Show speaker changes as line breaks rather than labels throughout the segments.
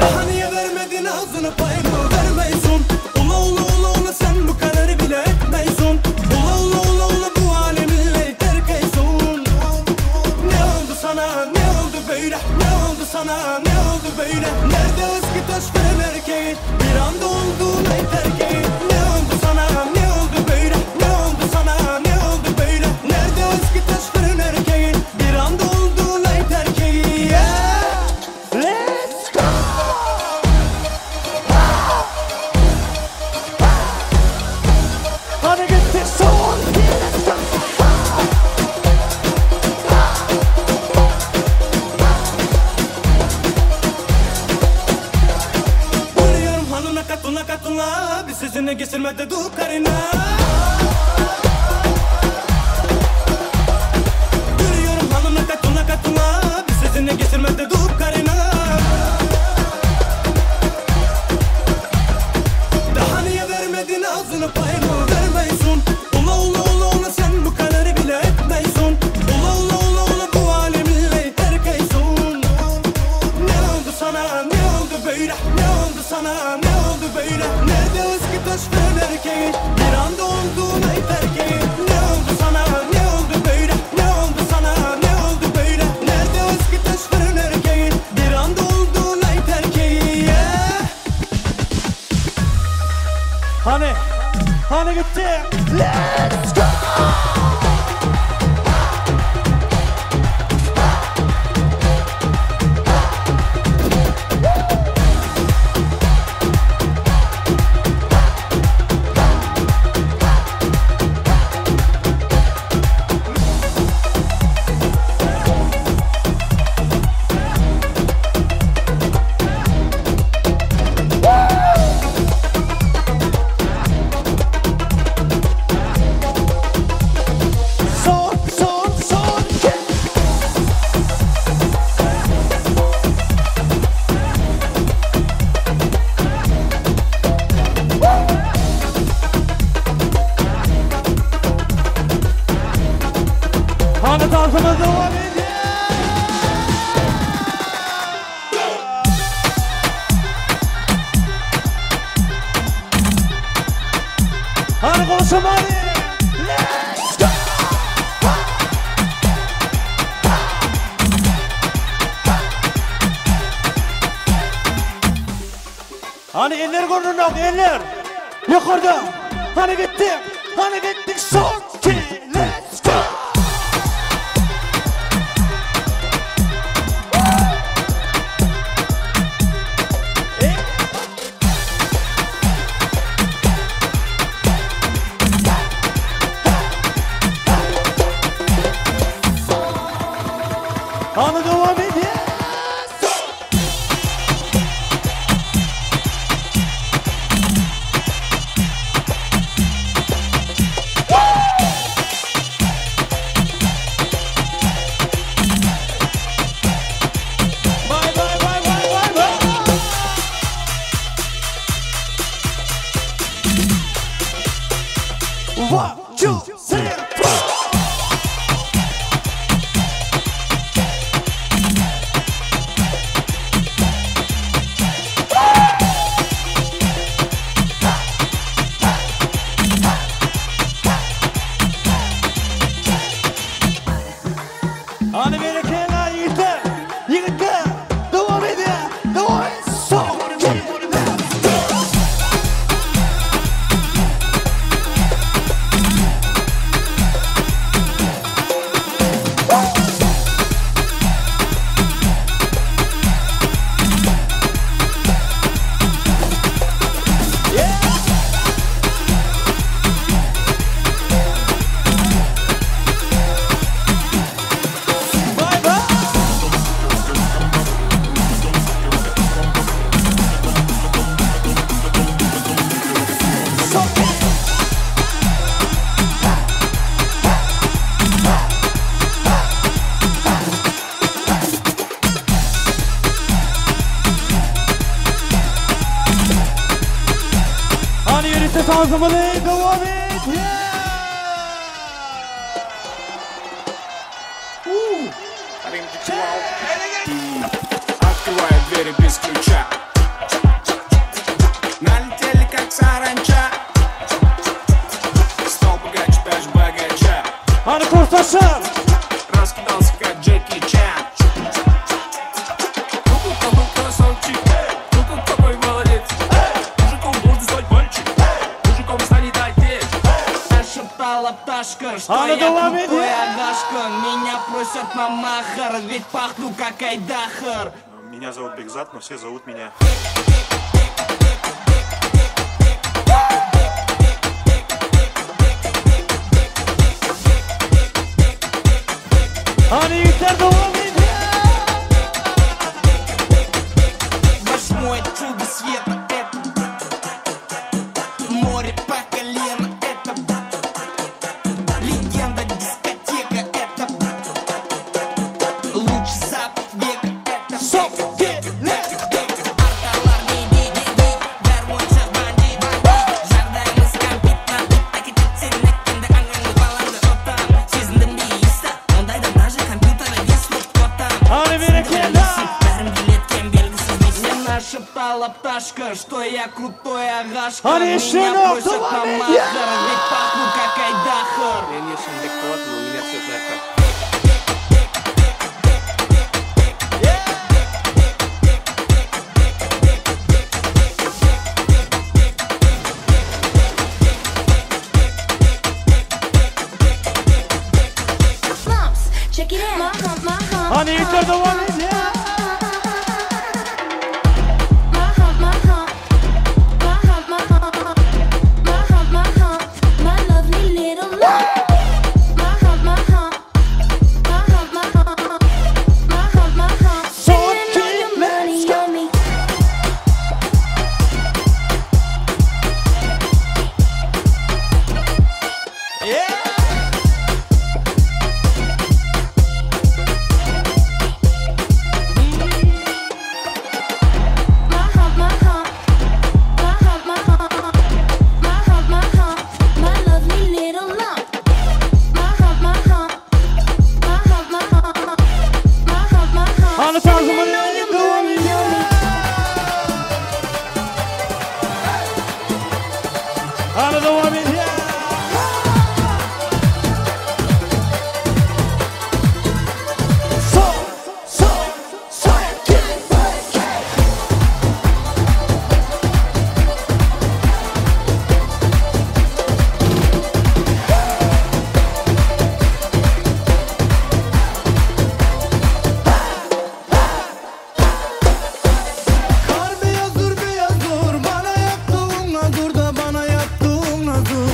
Daha niye vermedin ağzını payını vermeysun. Ula ula ula ula sen bu kadarı bile etmeysun. Ula ula ula ula bu aleminle terk eysun. Ne oldu sana, ne oldu böyle? Ne oldu sana, ne oldu böyle? Nerede eski taş fırın erkeğin? Bir anda olduğun ay terkeğin. Ne oldu sana, ne oldu böyle? Ne oldu sana, ne oldu böyle? Nerede eski taş fırın erkeğin? Bir anda olduğun ay terkeğin. Let's go! Hadi gitti son. Biliyorum hanına katına katına bir sözüne geçirmedi du karına. Biliyorum hanına katına katına bir sözüne geçirmedi du karına. Daha niye vermedin ağzını payını vermeysun. Ula ula ula ula sen bu kadarı bile etmeysun. Ula ula ula ula bu aleminle terk eysun. Ne oldu sana, ne oldu böyle? Ne oldu sana, ne oldu böyle? Nerede eski taş fırın erkeğin? Bir anda olduğun ay terkeğin. Ne oldu sana, ne oldu böyle? Ne oldu sana, ne oldu böyle? Nerede eski taş fırın erkeğin? Bir anda olduğun ay terkeğin. Hani gitti? Let's go! Hani dansımız devam ediyor. Hani konuşalım hadi. Let's go. Hani eller görünüyor, eller yukarıda. Hani gittik, hani gittik son ki. Let's go. Hani devam ediyor. One, two, three, four. Hani beni kenara yıktı, yıktı. Devam ediyor, devam ediyor. Son. Ağzımı devam et.
Открывает двери без ключа.
Arkadaşlar.
Раскидался как Джеки Чан. Ну-ка, какой красавчик. Ну-ка, какой молодец. Мужиком должен стать мальчик. Мужиком станет отец.
Шептала пташка, что
А ну
я
давай,
крутой
иди.
агашка. Меня просят на махар, ведь пахну как Айдахар.
Меня зовут Бекзат, но все зовут меня.
Hani yiğitler devam ediyor.
Восьмое чудо света это море по колено это легенда дискотека это лучший запад века это Арталар ди-ди-ди-ди Гармонча банди-банди Жардаймыз компитна Так етіп сен әккенді аңыңды баланды отам Сезіндім дейсі Ондайда даже компьютері весліп котам
Hani bereketler.
Бәрін келеткен белгісіз несен Нашептала пташка, что я крутой агашка.
Они еще
Меня
ног
просят на
туманы.
махар, ведь пахну как Айдахар.
Я не шендек кот, но у меня все знают как.
Moms, check it out. My hump,
Hani yiğitler devam ediyor.
my hump, my hump, my hump, my hump, my hump, my hump, my lovely little lump. My hump, my hump, my hump, my hump, my hump, my hump.
So
Spending all your money on me. My hump, my hump, my hump, my hump, my hump, my hump, my lovely little lump. My hump, my hump, my hump, my hump, my hump, my hump.
Hani tarzımı
Spending all your
devam
money
ediyor.
on me.
Hani devam ediyor. Kar beyaz dur bana yaptığına dur da bana yaptığına dur.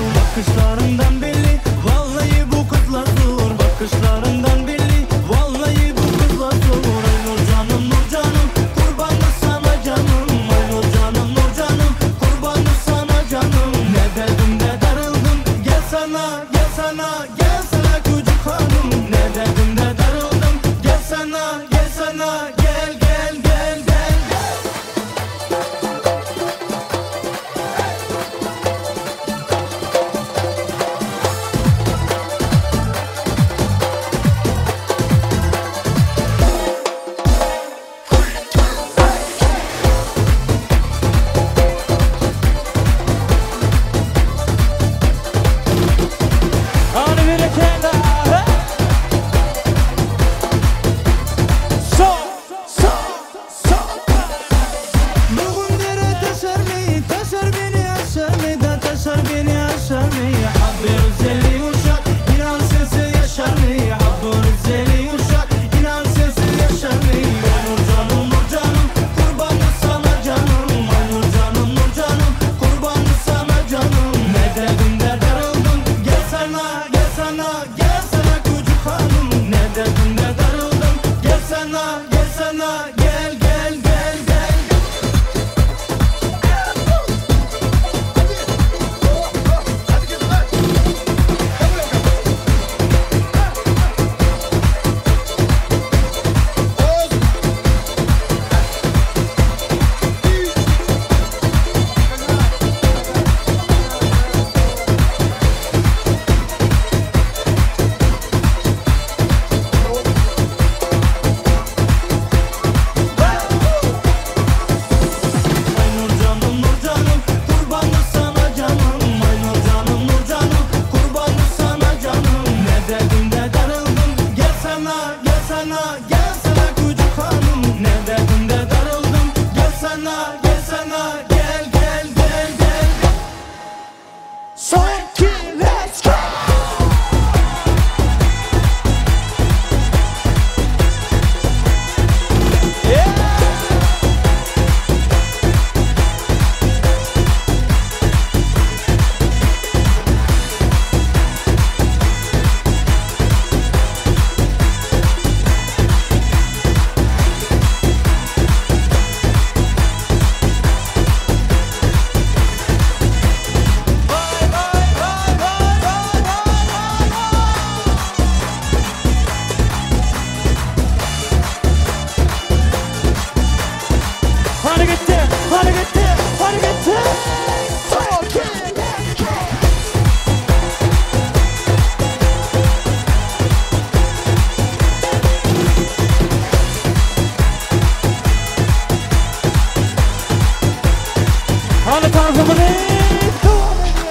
Hadi tarzımını devam ediyor.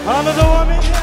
Hadi devam ediyor.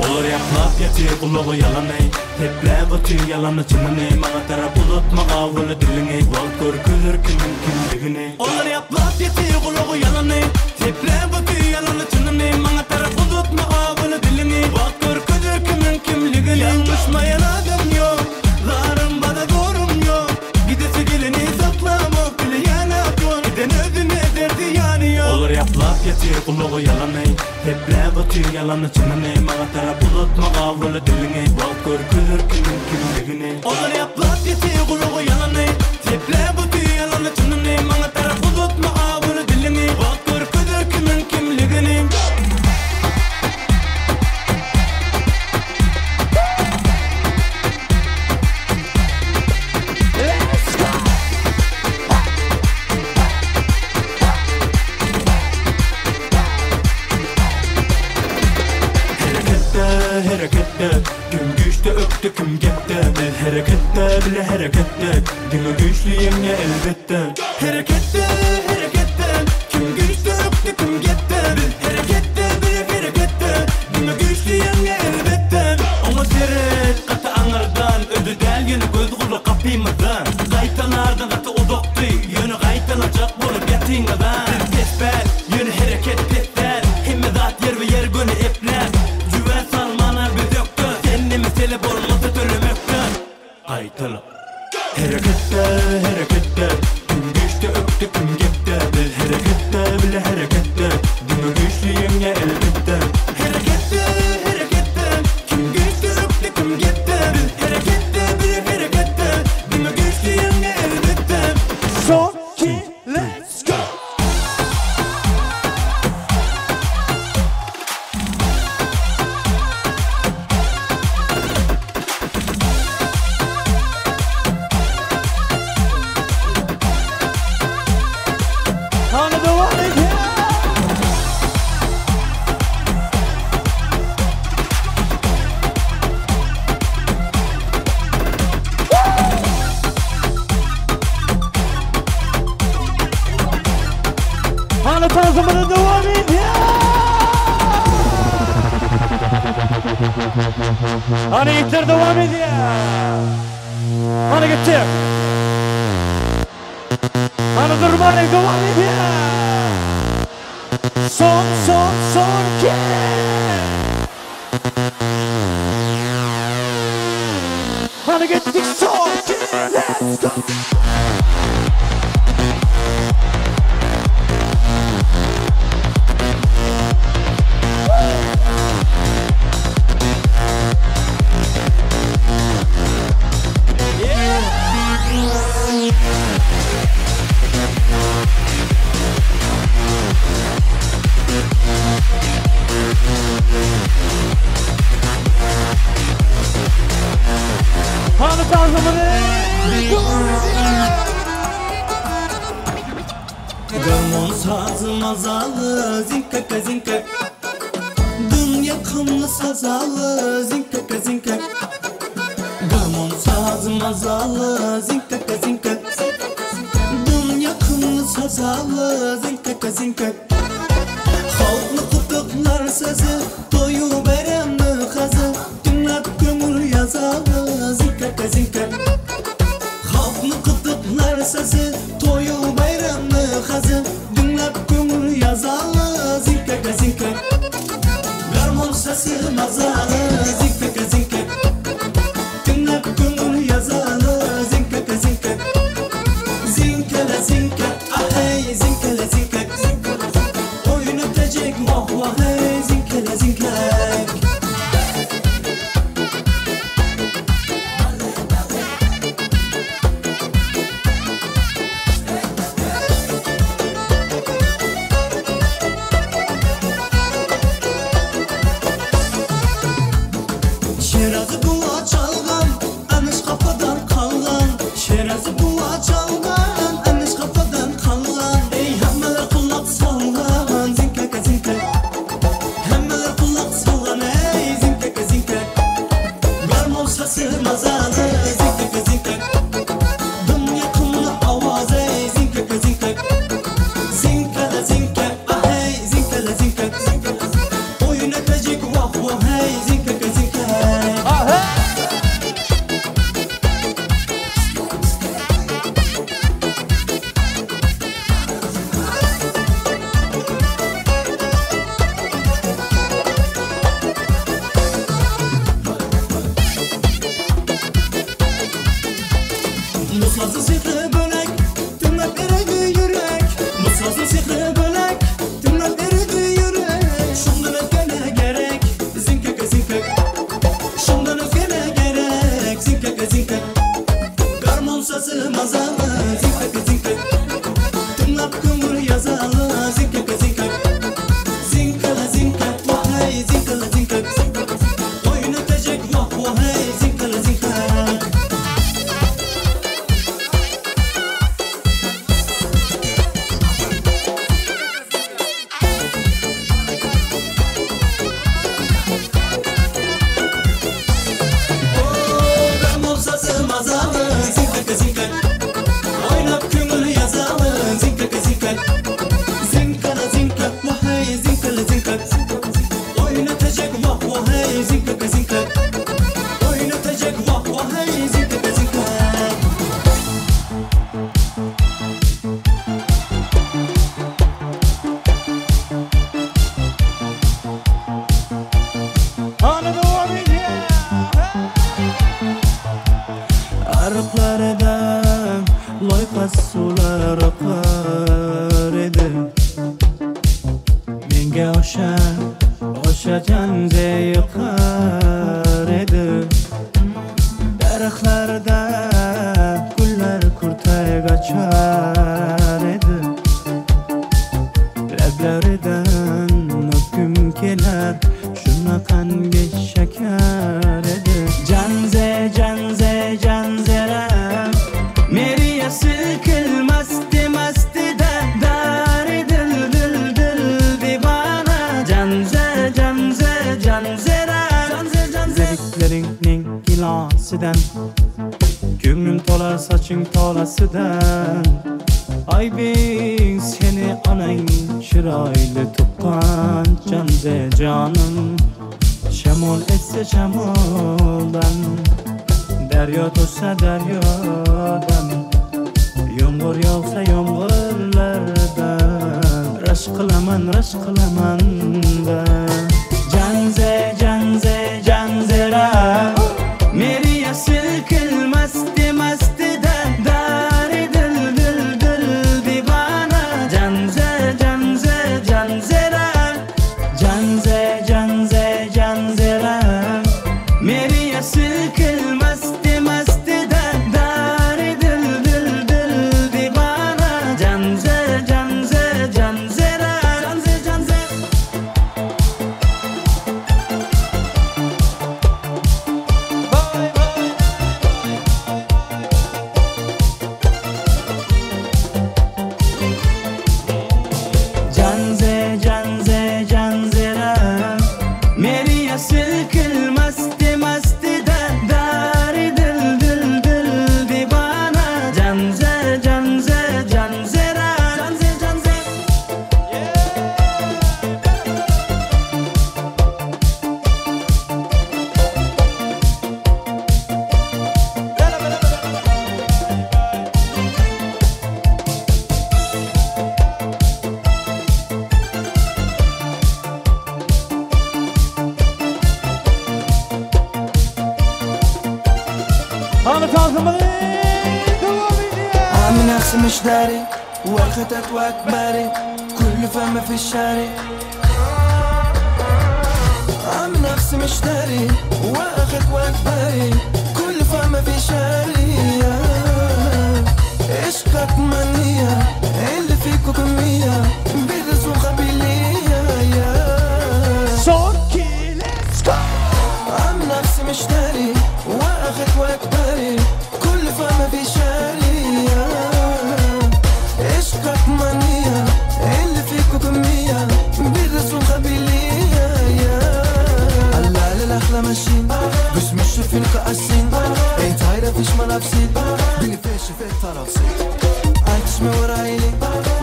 Olur yaplap yatıyor kulağı yalanay Teple batıyor yalanı çınanay Mağa taraf unutma avını dilini Vakt korkulur kimin kimliğini
Olur yaplap yatıyor kulağı yalanay Teple batıyor yalanı çınanay Mağa taraf unutma avını dilini Vakt korkulur kimin kimliğini Yanlışmayan adam yok Zarım bana doğrum yok Gidesi geleni saklamak bile yanatıyor Giden ödüne derdi yanıyor
Olur yaplap yatıyor kulağı yalanay Teple batıyor yalanı çınanay Mağa taraf unutma avını dilini Vakt korkulur kimin kimliğini
Olur yaplap yatıyor kulağı yalanay Teple batıyor yalanı çınanay Mağa taraf unutma avını dilini Vakt korkulur kimin kimliğini
Harekette Gün güçte öptü kim gitti Bir harekette bile harekette Dime güçlüyüm ya elbette
Harekette, harekette Kim güçlü öptü kim gitti Bir harekette, bir harekette Dime güçlüyüm ya elbette
Ama seret katı anırdan Ödü del yönü göz kulu kapıymadan Gaytalardan katı udoktu Yönü gaytalacak bulup yatingadan Tesbel yönü hareket etler Himmedat yer ve yer gönü epler Güven salmana bir döktü Seninle mesele olmadı törlemekten Gaytala Harekette, harekette Kim güçte öptü kim gitti Bir harekette bile harekette Dime güçlüyüm ya elbette
Harekette, harekette Kim güçlü öptü kim gitti Bir harekette, bir harekette Dime güçlüyüm ya elbette Son, iki, let's go Hadi devam ediyor. Hadi tarzımını devam ediyor. Hadi ittir devam ediyor. Hadi gittir. Hadi durmanı devam ediyor. Son ki. Hadi gittik son ki. Let's go. Hadi tarzımını
Garmon sazım azalı Zinkaka zinkak Dünya kanlı sazalı Zinkaka zinkak Garmon sazım azalı Zinkaka zinkak Dünya kanlı sazalı Zinkaka zinkak Halklı kutuklar sözü Toyu beremli kazı Dinlat gömül yazalı Zinkaka zinkak Halklı kutuklar sözü Toyu bayramlı kazı Dinlat gömül yazalı Zinkaka zinkak Garmon sesi mazalı Zinkaka zinkak Dinlat gömül yazalı Zinkaka zinkak Zinkala zinkak Ahey zinkala zinkak Oyun ötecek vah hey Zinkala zinkak Şerazı buğa çalgan Anış kafadan kalgan Şerazı buğa çalgan Anış kafadan kalgan Ey hammeler kulak salgan Zinkaka zinkak Hammeler kulak salgan Ey zinkaka zinkak Garmon sesi mazalı Zinkaka zinkak Dünya Bu sazın sihri bölek, tümlet eridi yürek. Bu sazın sihri bölek, tümlet eridi yürek. Şundan ötgene gerek, zinkek zinkek. Şundan ötgene gerek, zinkek zinkek. Garmon sazı mazalı, zinkek zinkek. Tümlet kumur yazalı, zinkek zinkek. Zinkala zinkek, vah hey, zinkala zinkek. Oynatacak vah vah hey, zinkala zinkek. Arıqlardan loyqas sular oqar edi. Menga o'sha janze yoqar edi. Daraxtlarda gullar kurtay qochar edi. Lablaridan o'pgim kelar, shunaqangi shakar edi. Janze janze janzera meriya silkilmasdi mastida dari dil dil dil divana. Janze janze janzera zeriklaringning gilosidan ko'nglim tolar soching tolasidan. Aybing seni onang chiroyli tuqqan janze jonim. Shamol etse shamoldan, daryo to'ssa daryodan, yomg'ir yog'sa yomg'irlardan, rashk qilaman da. Janze janze janzera meriya silkilmasdi mastida dari dil dil dil divana. Janze janze janzera janze janze janzera meriya silkilmasdi mastida dari dil dil dil divana. Janze janze janzera janze janze. Janze janze janzera meriya silkilmasdi mastida dari dil dil dil divana. Janze janze janzera janze janze.
عامل نفسي مش داري والختات واكباري كل فم في الشارع. عامل نفسي مش داري واخد واكباري كل فم في الشارع. عشقك منية اللي فيكو كمية بيدس وخبيلية. صوتي ليتس جو. عامل نفسي مش داري واخد واكباري كل فم في الشارع. عشقك منية اللي فيكو كمية بيدس وخبيلية. علال الأحلى ماشيين بس مش شايفين كأسين. انت هايرة فيش منافسين بنفيش في التراصين. عايتش ما ورايلي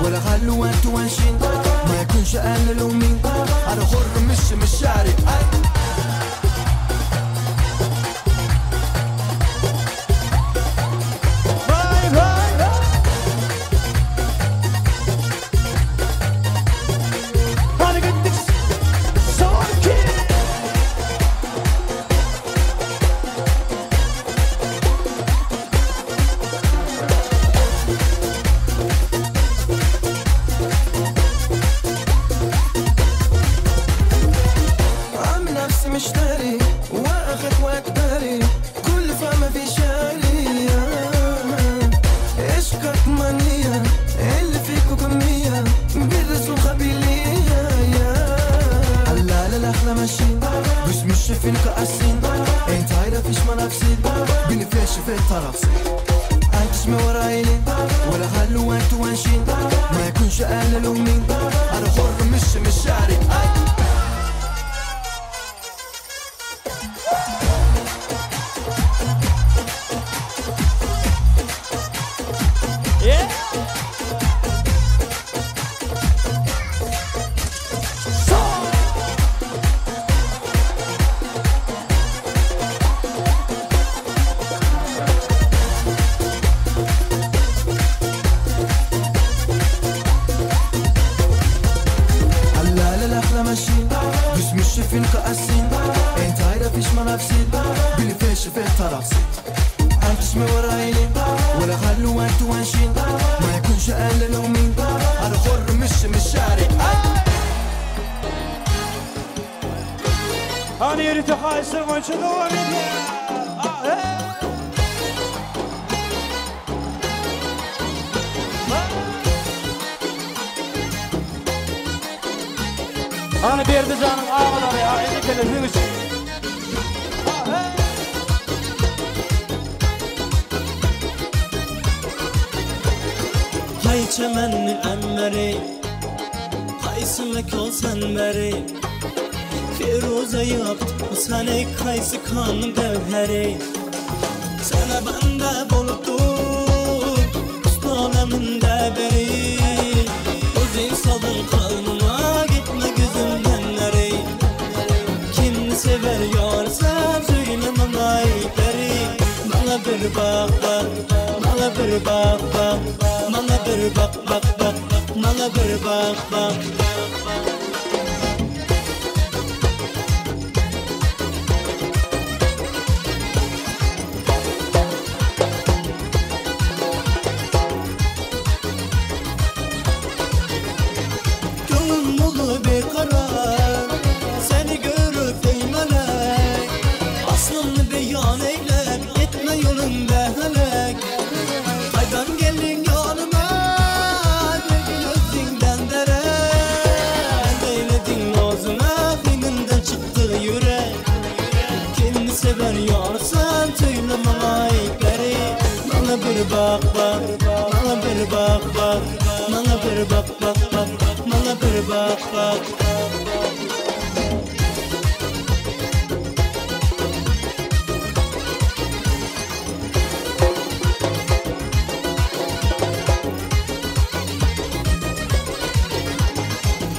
ولا خلوا انتو وانشين ما يكونش قللوا مين. انا حر مش شعري. tarafsız أنتش ما ورايني ولا خلوا أنتوا وانشين ما يكونش أهل لومين أنا حر مش شعري فين كأسين انت عارف ايش منافسين بلي فيش في الطرفسين انتش ما ورايني ولا خلوا انتوا وانشين ما يكونش اهل لومين انا حر مش شعري
انا يريد حاسر ما شدوني أنا بيرد جانم آمد علي عيني كنزيوش
Hay çemenni emmeri Kaysı mekol sen beri Firuze yaptı Seni kaysı kan gevheri Sana bende buluttu Ustoleminde beri Uzun salın kalmama Gitme gözümden neri Kim sever yarsa Söylemem ayıpları Bana bir bak bak Bana bir bak bak Bana bir bak bak bak Bana bir bak bak Gönlüm dolu bir karar Seni görüp değmelek Aslını beyan eyle Gitme yolunda helek Kaydan geldin yanıma Gözünden dere Değledin ağzına Dilinden çıktı yürek Kimi sever yarsan Söylemem ayıpları Bana bir bak bak Bana bir bak bak Bana bir bak bak bak Bana bir bak bak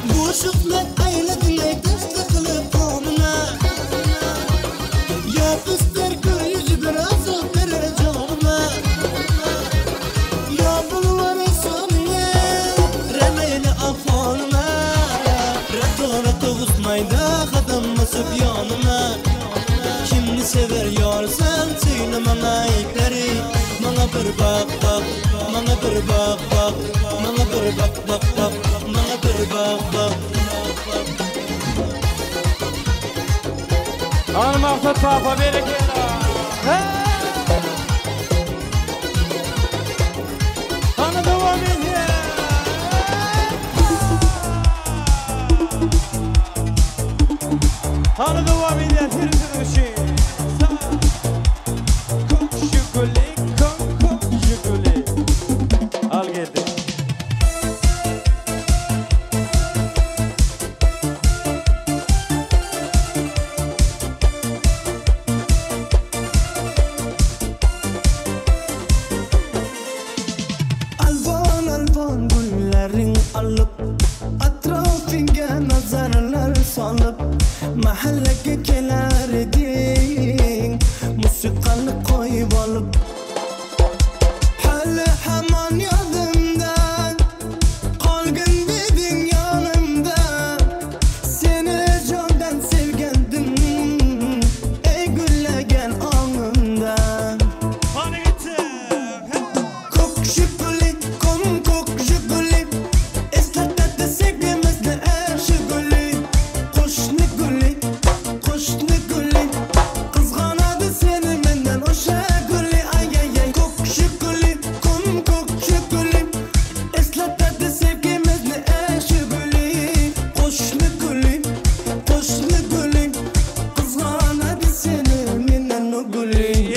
Bu şıklet eyledin eydeste kılıp kanına Yapıştır yüzü biraz verir canıma Ya bulvarı saniye Remeyle afanıma Reto usmayda kadınmasıp yanıma Kimni sever yarsan söylemem ayıpları Bana bir bak bak Bana bir bak bak Bana bir bak bak bak Bana bir bak bak
أنا مقصد صافة بينك أنا دوامي أنا دوامي ترسل كوك شوكولي كوك شوكولي القدر
Mahalleke kenar edin Musikanı koyup alıp Hali hemen yanımdan Kalgın dedin yanımda Seni candan sevgendim Ey güllegen anımdan
Hadi gitti
Kok şükuli kom kok şükuli Eslat da sevgimizle er şükuli Koşni gülü Koşni gülü Kızganadı seni menden o şükuli Ay ay ay kok şükuli kom kok şükuli Eslat da sevgimizle er şükuli Koşni gülü Koşni gülü Kızganadı seni menden o gülü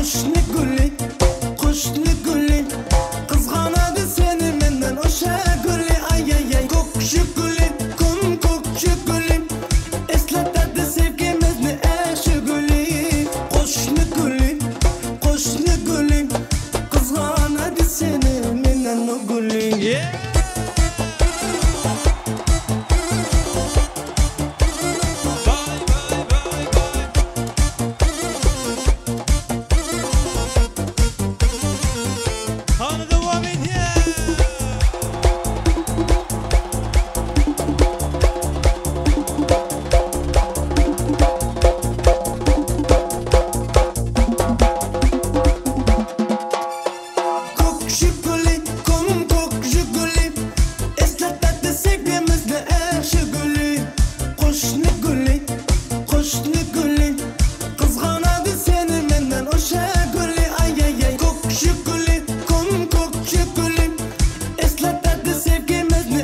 Qo'shni guli, qo'shni guli, qizg'anadi seni mendan o'sha guli. Ay ay ay, ko'kshi guli, ko'kshi guli, eslatadi sevgimizni shu guli. Qo'shni guli, qo'shni guli, qizg'anadi seni mendan o guli.
Hana devam ediyor.
Ko'kshi guli, ko'kshi guli, eslatadi sevgimizni shu guli. Qo'shni guli, qo'shni guli, qizg'anadi seni mendan o'sha guli. Ay ay ay, ko'kshi guli, ko'kshi guli, eslatadi sevgimizni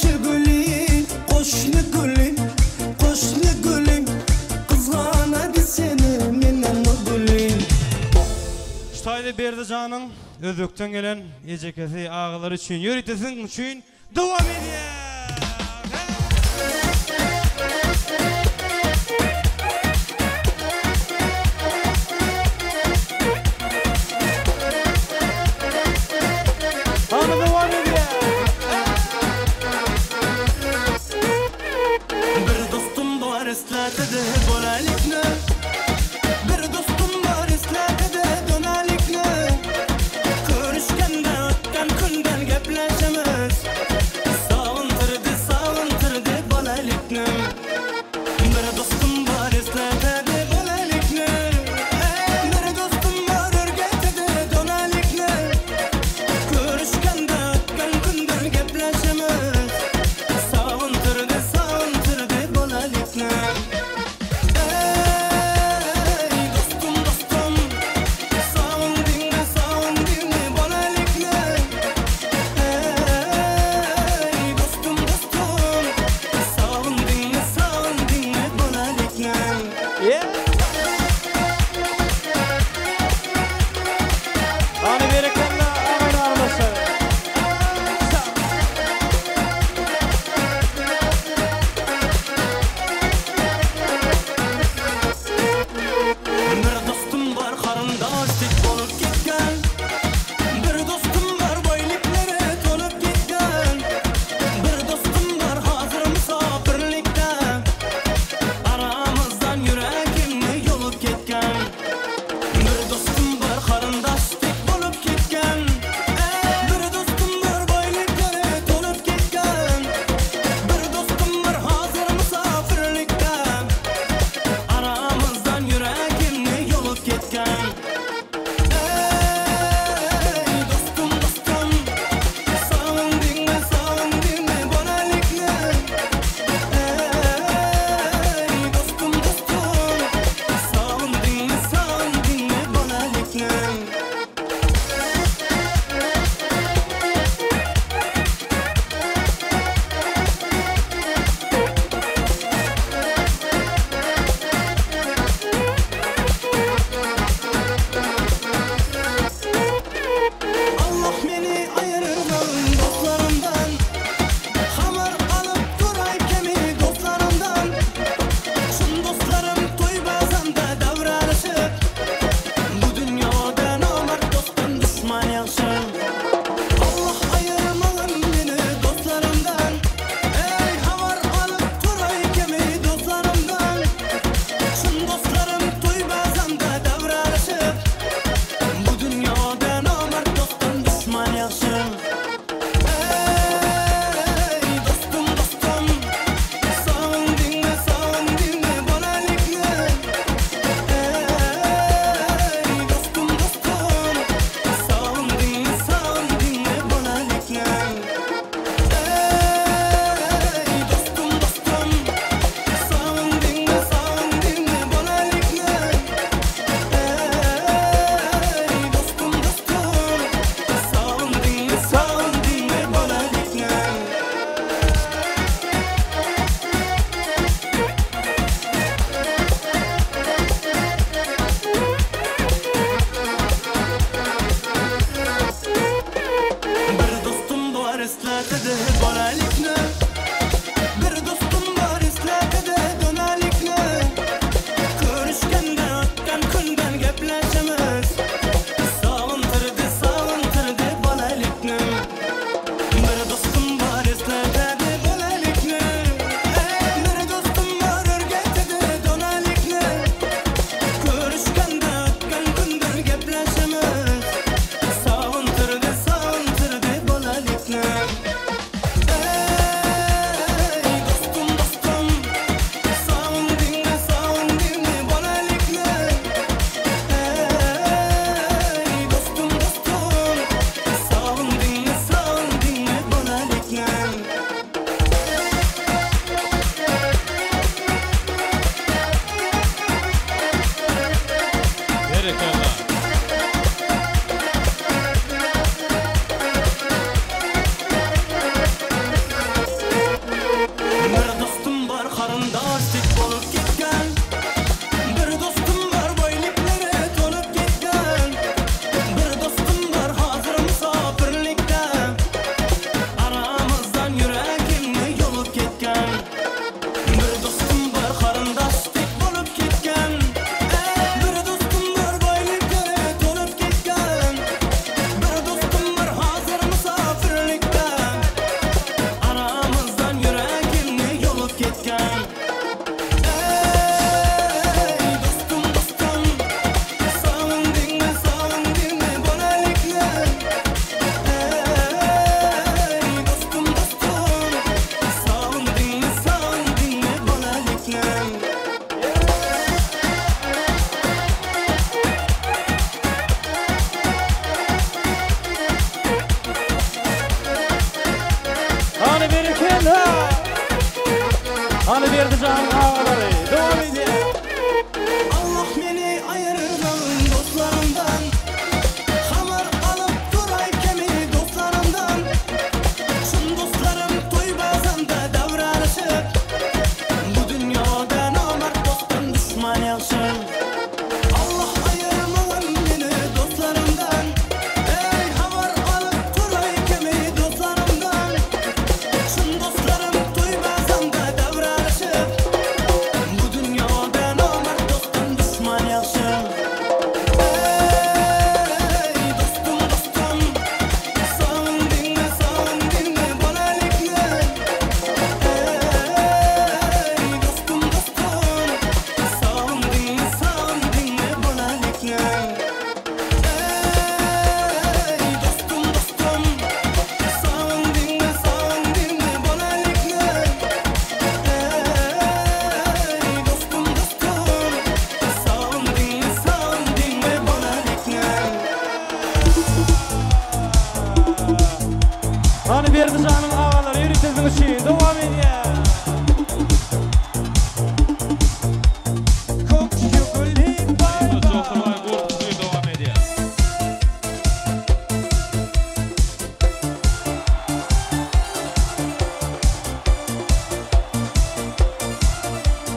shu guli. Qo'shni guli, qo'shni guli, qizg'anadi seni mendan o guli.
Staylı Berdican'ın özlükten gelen ecekesi ağılar için, yürütesin için devam ediyor.
Hana devam ediyor.
Bir dostum var eslatadi bolalikni. Bir dostum var eslatadi donalikni. Ko'rishganda o'tgan kundan gaplashamiz. Sog'in
Barakallah.
Bir dostum var qarindoshlik bo'lib ketgan. Bir dostum var boyliklari to'lib ketgan. Bir dostum var hozir musofirlikda. Aramizdan yuragimni yo'lib ketgan. Bir dostum var qarindoshlik bo'lib ketgan. Bir dostum var boyliklari to'lib ketgan. Bir dostum var hozir musofirlikda. Aramizdan yuragimni yo'lib ketgan. Ey dostum dostum, sog'indingmi sog'indingmi bolalikni? Ey dostum dostum, sog'indingmi sog'indingmi bolalikni?
Hani berekella. Hani berdi canın ağaları. Devam edin.
Allah meni ayırırdan dostlarımdan. Xabar alıp duray kemi dostlarımdan. Şun dostlarım toy bazanda davralışıp. Bu dünyada namert dostum düşman yaxşı. Allah ayırmagan meni dostlarımdan. Ey xabar alıp duray kemi dostlarımdan. Şun dostlarım toy bazanda davralışıp. Bu dünyada namert dostum düşman yaxşı. Ey dostum dostum, sog'indingmi sog'indingmi bolalikni? Ey dostum dostum, sog'indingmi sog'indingmi bolalikni? Ey dostum dostum, sog'indingmi sog'indingmi bolalikni? Ey dostum dostum, sog'indingmi sog'indingmi bolalikni?
Hani berdi canın ağaları. Yürütesiniz için. Devam edin. Kok şükürlük var. Sokulay korkusuyu devam edin.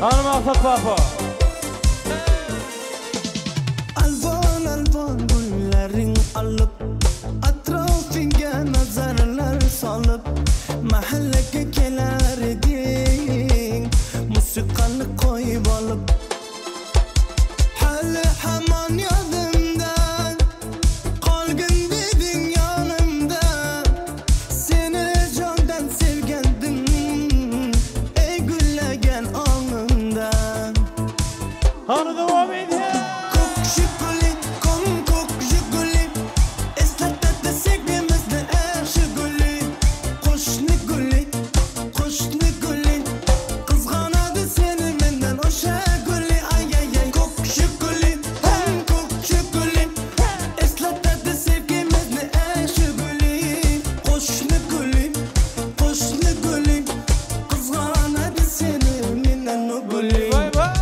Hanım Afat Baba.
Alvon alvon gullaring alıp atrofiga nazarlar solib mahallaga kelar eding musiqani qo'yib olib hali hamon yodimdan qolgin deding yonimda seni jondan sevgandim ey gullagan ongimdan.
Hani devam edin.
Ko'k Jiguli, ko'k Jiguli, eslatadi sevgimizni ey Jiguli. Qo'shni guli, qizg'anadi seni mendan o'sha guli. Ay ay ay, ko'k Jiguli, eslatadi sevgimizni ey Jiguli. Qo'shni guli, qizg'anadi seni mendan o guli.
Vay vay.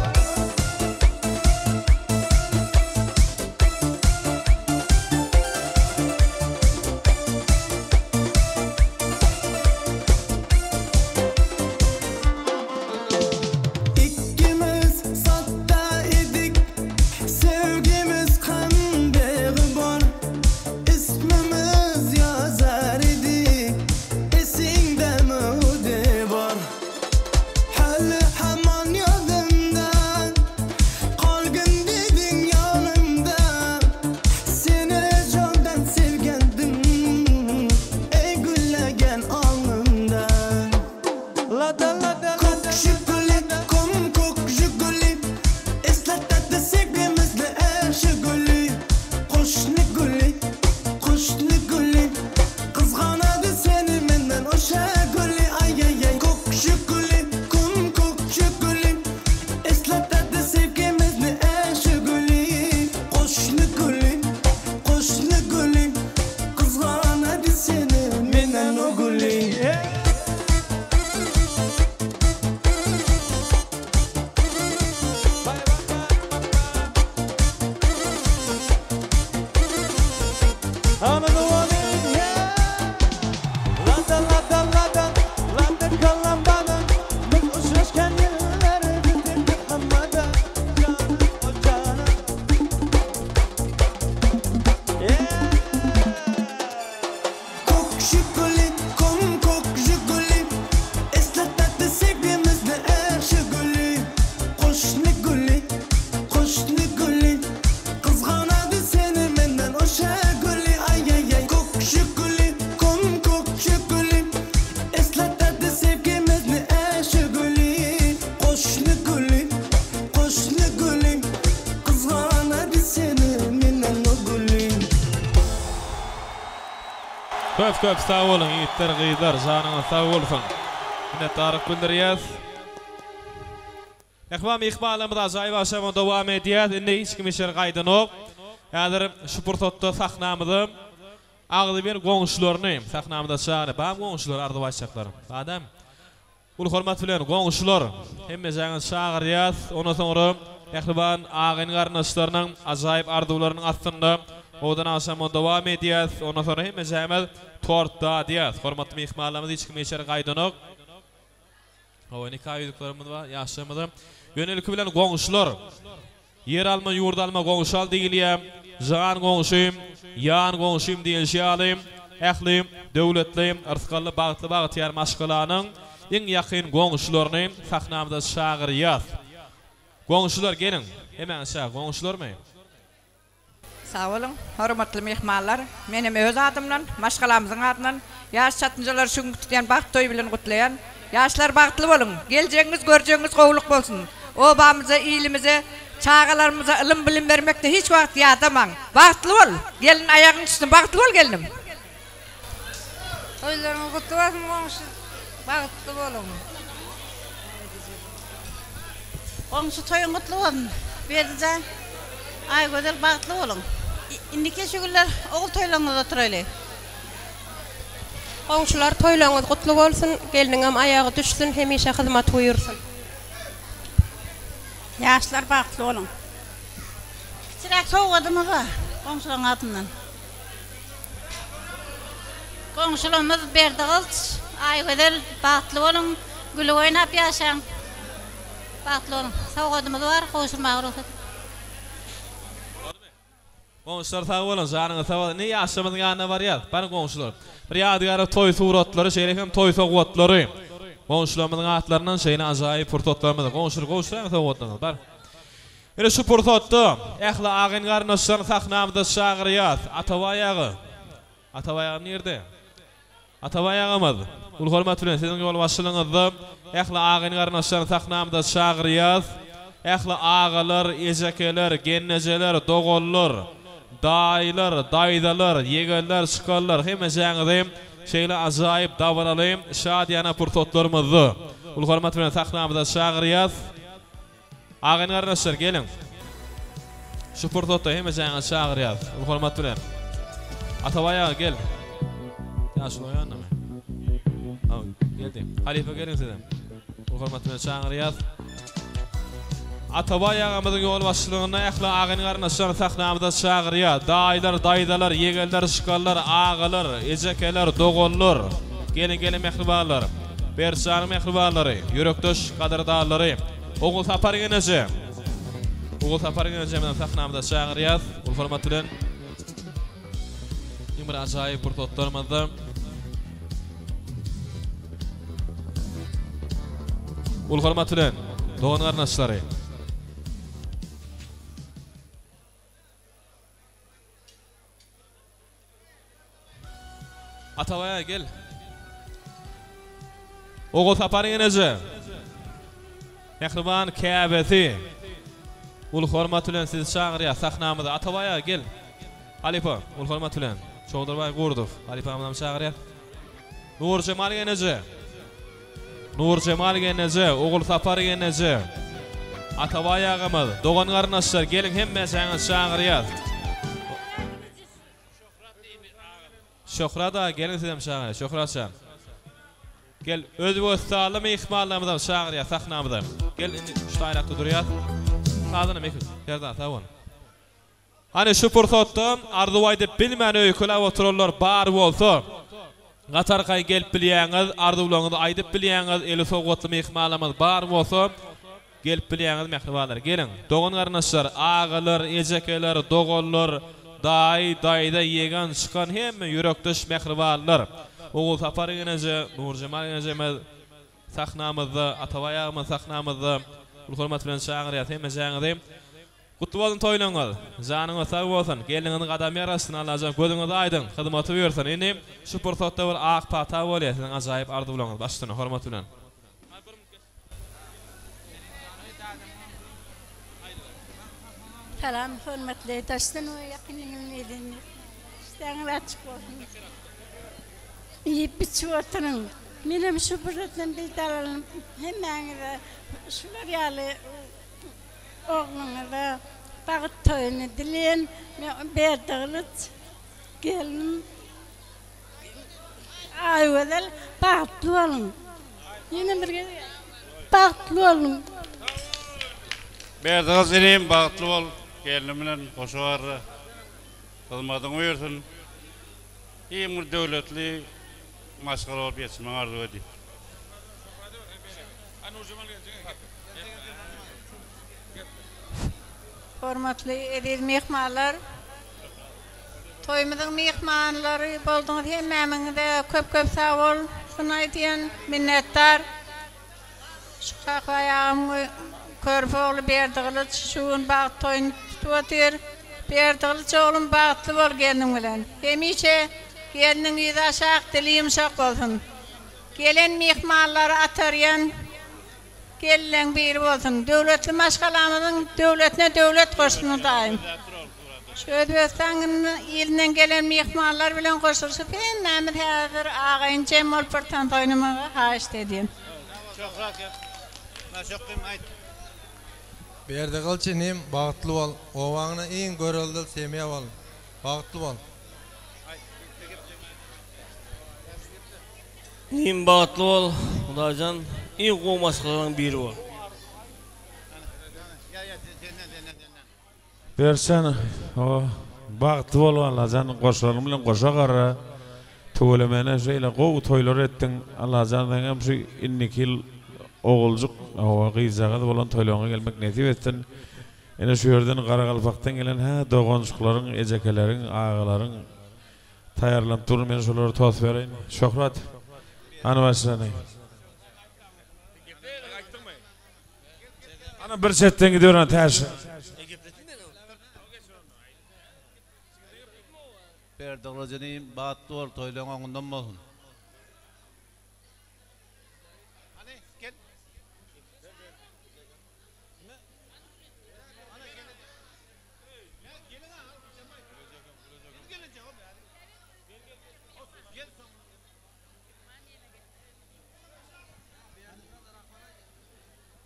Another one in here. London, London, London, London kalamadan. Biz uçuşken yılları bitirdik hamada. Canım o canım. Kok şokolit, kok şokolit. Eslatmadı sevgimizni şokolit. Qo'shni guli, qo'shni guli. Qizg'anadi seni mendan o'sha guli. Ay ay ay. Kok şokolit, kok şokolit. Eslatadi sevgimizni şokolit. Qo'shni guli, qo'shni guli. Qizg'anadi seni mendan o guli.
Köp sağ olun yiğitler gıydar canına sağ olsun. Yine Tarık Güldüriyaz. Ekvam ikbalamda acayip aşamada devam ediyaz. Indi hiç kim işler gaydın ok. Hazır şu purtotda sahnamıdım. Ağlı bir goňşularynı sahnamda çağırıp bam goňşular ardy başçaklaryň. Adam. Ul hormat bilen goňşular hemme jaňy çağırýas. Ondan soňra Ekban ağyn garnaşlarynyň acayip ardylarynyň astynda odan aşamada devam ediyaz. Ondan sonra hemme jaňy tortda diýär. Hormatly mehmanlarymyz hiç kim işler gaydyn ok. Hawani kaýdyklarymyz bar, ýaşamadım. Yönelki bilen goňşular. Yer alma, ýurt alma goňşal diýilýär. Jan goňşym, ýan goňşym diýilýär. Ählim, döwletlim, arskaly bagtly bagtyar maşgalanyň iň ýakyn goňşularyny sahnamda çağırýar. Goňşular gelin. Hemen aşağı goňşularmy?
Sağ olun, hormatly mehmanlar. Menem öz adymdan, maşgalamyzyň adynan ýaş çatynjalar şuň tutýan bagt toý bilen gutlaýan. Ýaşlar bagtly bolun, geljegiňiz, görjegiňiz gowluk bolsun. Obamyza, iýilimize, çağalarymyza ilim bilim bermekde hiç wagt ýatamaň. Bagtly bol, gelin aýagyň üstüne bagtly bol gelinim. Toýlaryňyz gutly bolsun, goňşy. Bagtly bolun.
Goňşy toýuň gutly bolsun. Berdiňe ay gözel bagtly bolun. Indiki şu günler ogul toýlaryňyzda oturaýly.
Goňşular toýlaryňyz gutly bolsun, geliniňem aýagy düşsün, hemişe hyzmat buyursun.
Ýaşlar bagtly bolun. Kiçiräk sowgadymyz bar, goňşularyň adyndan. Goňşularymyz Berdiňiz, ay gözel bagtly bolun, güle oýnap ýaşaň. Bagtly bolun. Sowgadymyz bar, goşulmagy ruhsat.
Goňşular sağ bolun, janyňy sağ bolun. Ne ýaşamyzyň ýanyna barýar? Bana goňşular. Bir ýadygar toý suratlary, şeýlekem toý sowgatlary. Goňşularymyzyň atlarynyň şeýle ajaýyp purtotlarymyz. Goňşular sowgatlaryň bar. Ene şu purtotda ähli agyn garnaşlaryň sahnamda çağırýar. Atawayagy. Atawayagy nerede? Atawayagy. Ul hormat bilen siziň ýol başçylygyňyzda ähli agyn garnaşlaryň sahnamda çağırýar. Ähli agalar, ejekeler, gennejeler, dogollar, daýlar, daýdalar, yegenler, şykallar hemme jaňyzym şeýle ajaýyp dawraly şadyana purtotlarymyzdy. Ul hormat bilen sahnamda çağırýar. Agyn garnaşlar gelin. Şu purtotda hemme jaňy çağırýar. Ul hormat bilen. Atawaya gel. Ýaşy oýanmy? Aw, geldi. Halife gelin sizem. Ul hormat bilen çağırýar. Atawaýagymyzyň ýol başçylygyna ähli agyn garnaşlaryň sahnamda çağırýar. Daýlar, daýdalar, yegenler, şykallar, agalar, ejekeler, dogollar. Gelin mehribanlar. Berşany mehribanlary, ýürekdoş gadardarlary. Ogul saparyňyzy. Ogul saparyňyzy menen sahnamda çağırýar. Ul hormat bilen. Ýymyr ajaýyp purtotlarymyzda. Ul hormat bilen dogan garnaşlary. Atawaya gel. Ogul saparyňyzy. Mehriban Käbeti. Ul hormat bilen sizi çağırýar sahnamyzda. Atawaya gel. Alipa, ul hormat bilen. Çowdurbay Gurdov. Alipa amam çağırýar. Nur Cemal geneje. Nur Cemal geneje, ogul saparyňyzy. Atawaýagymyz, dogan garnaşlar gelin hemme jaňy çağırýar. Şöhrat gelin sizem çağırýar. Şöhratçan. Gel özbekistanly mehmanlarymyzdan çağırýar sahnamyzda. Gel indi şu taýrakda durýar. Sazyny mekil. Yerden sağ olun. Hani şu pursatda arzuwaydy bilmän öýküläp oturarlar bar bolsa, gatarkay gelip bilýäňiz, arzuwlaryňyzy aýdyp bilýäňiz, eli sowgatly mehmanlarymyz bar bolsa, gelip bilýäňiz mehribanlar. Gelin, dogan garnaşlar, agalar, ejekeler, doganlar, dayda yegan çykan hemme yürekdeş mehribanlar. Oğul Saparıgeneje, Nurjemalyneje sahnamyzda, atabaýagymyz sahnamyzda hurmat bilen şaňyryat hemme jaňyzy. Kutlu bolsun toýlaňyz. Janyňyz sag bolsun. Geliniňiz gadamy arasyna alajak gözüňiz aýdyn. Hyzmaty bersin. Indi şu pursatda bir ak pata bolýar. Siň ajaýyp arzuwlaňyz. Başlyna hormat bilen.
Salam, hürmetli dostum ve yakınlarım edin. İşten açık olsun. İyi biçi oturun. Benim şu fırsattan bir dalalım. Hemen de şular yalı oğluna da bağıt toyunu dileyin. Berdiğiniz gelin. Ayvadal bağıtlı olun. Yine bir kere bağıtlı olun.
Berdiğiniz dileyin bağıtlı ol. Gelinimle koşuvar. Kılmadın uyursun. İyi bir devletli maskara olup yetişmen arzu edeyim.
Hormatly ediz mehmanlar. Toýumyzyň mehmanlary bolduňyz hemmämiňize köp sag bol. Sunaýdýan minnetdar. Şu haýam körpogly berdiňiz şuň bag toýun tutur. Berdiňiz oğlum bagtly bol gelniň bilen. Hemişe gelniň ýüzi aşak dilim şak bolsun. Gelen mehmanlary ataryan gelen bir bolsun. Döwletli maşgalamyzyň döwletine döwlet goşuny daýym. Şu Özbekistan'ın ilinden gelen mehmanlar bilen koşuluşup hemmemiz häzir agaýyn Cemal Pırtan toýunyma haýyş edýän.
Çok rahmet. Naşoqqym aýt.
Berdiğil çinim bagtly bol. Owaňyna iň göreldi semýä bol. Bagtly bol.
Nim bagtly bol. Hudaýjan iň goýmaşyklaryň biri bol.
Bersen o bagtly bolganlar jan goşlarym bilen goşa gara töwelemene şeýle gowy toýlar etdiň. Allah janyň hem şu innikil oguljuk o gyzaga bolan toýlaryňa gelmek nesip etsin. Ene şu ýerden Garagalpakdan gelen ha dogonçuklaryň, ejekeleriň, agalaryň taýarlanyp durup men şolary toz bereýin. Şöhrat. Ana başlany. Ana bir setden gidiyor ana täş.
Berdiňiz bagtly bol toýlaryň oňundan bolsun.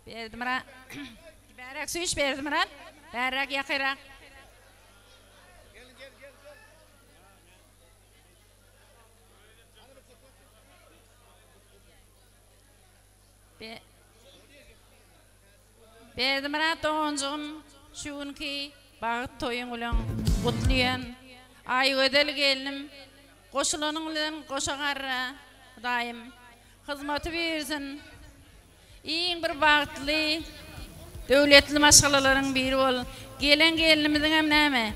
Berdim ra. Bärak süýüş berdim ra. Bärak ýakyrak. Berdim ra toňjum şuňky bagyt toýuň bilen gutlaýan ay ödel gelinim goşulanyň bilen goşa garra daýym hyzmaty bersin. İň bir bagtly döwletli maşgalalaryň biri bol. Gelen gelinimiziň hem näme?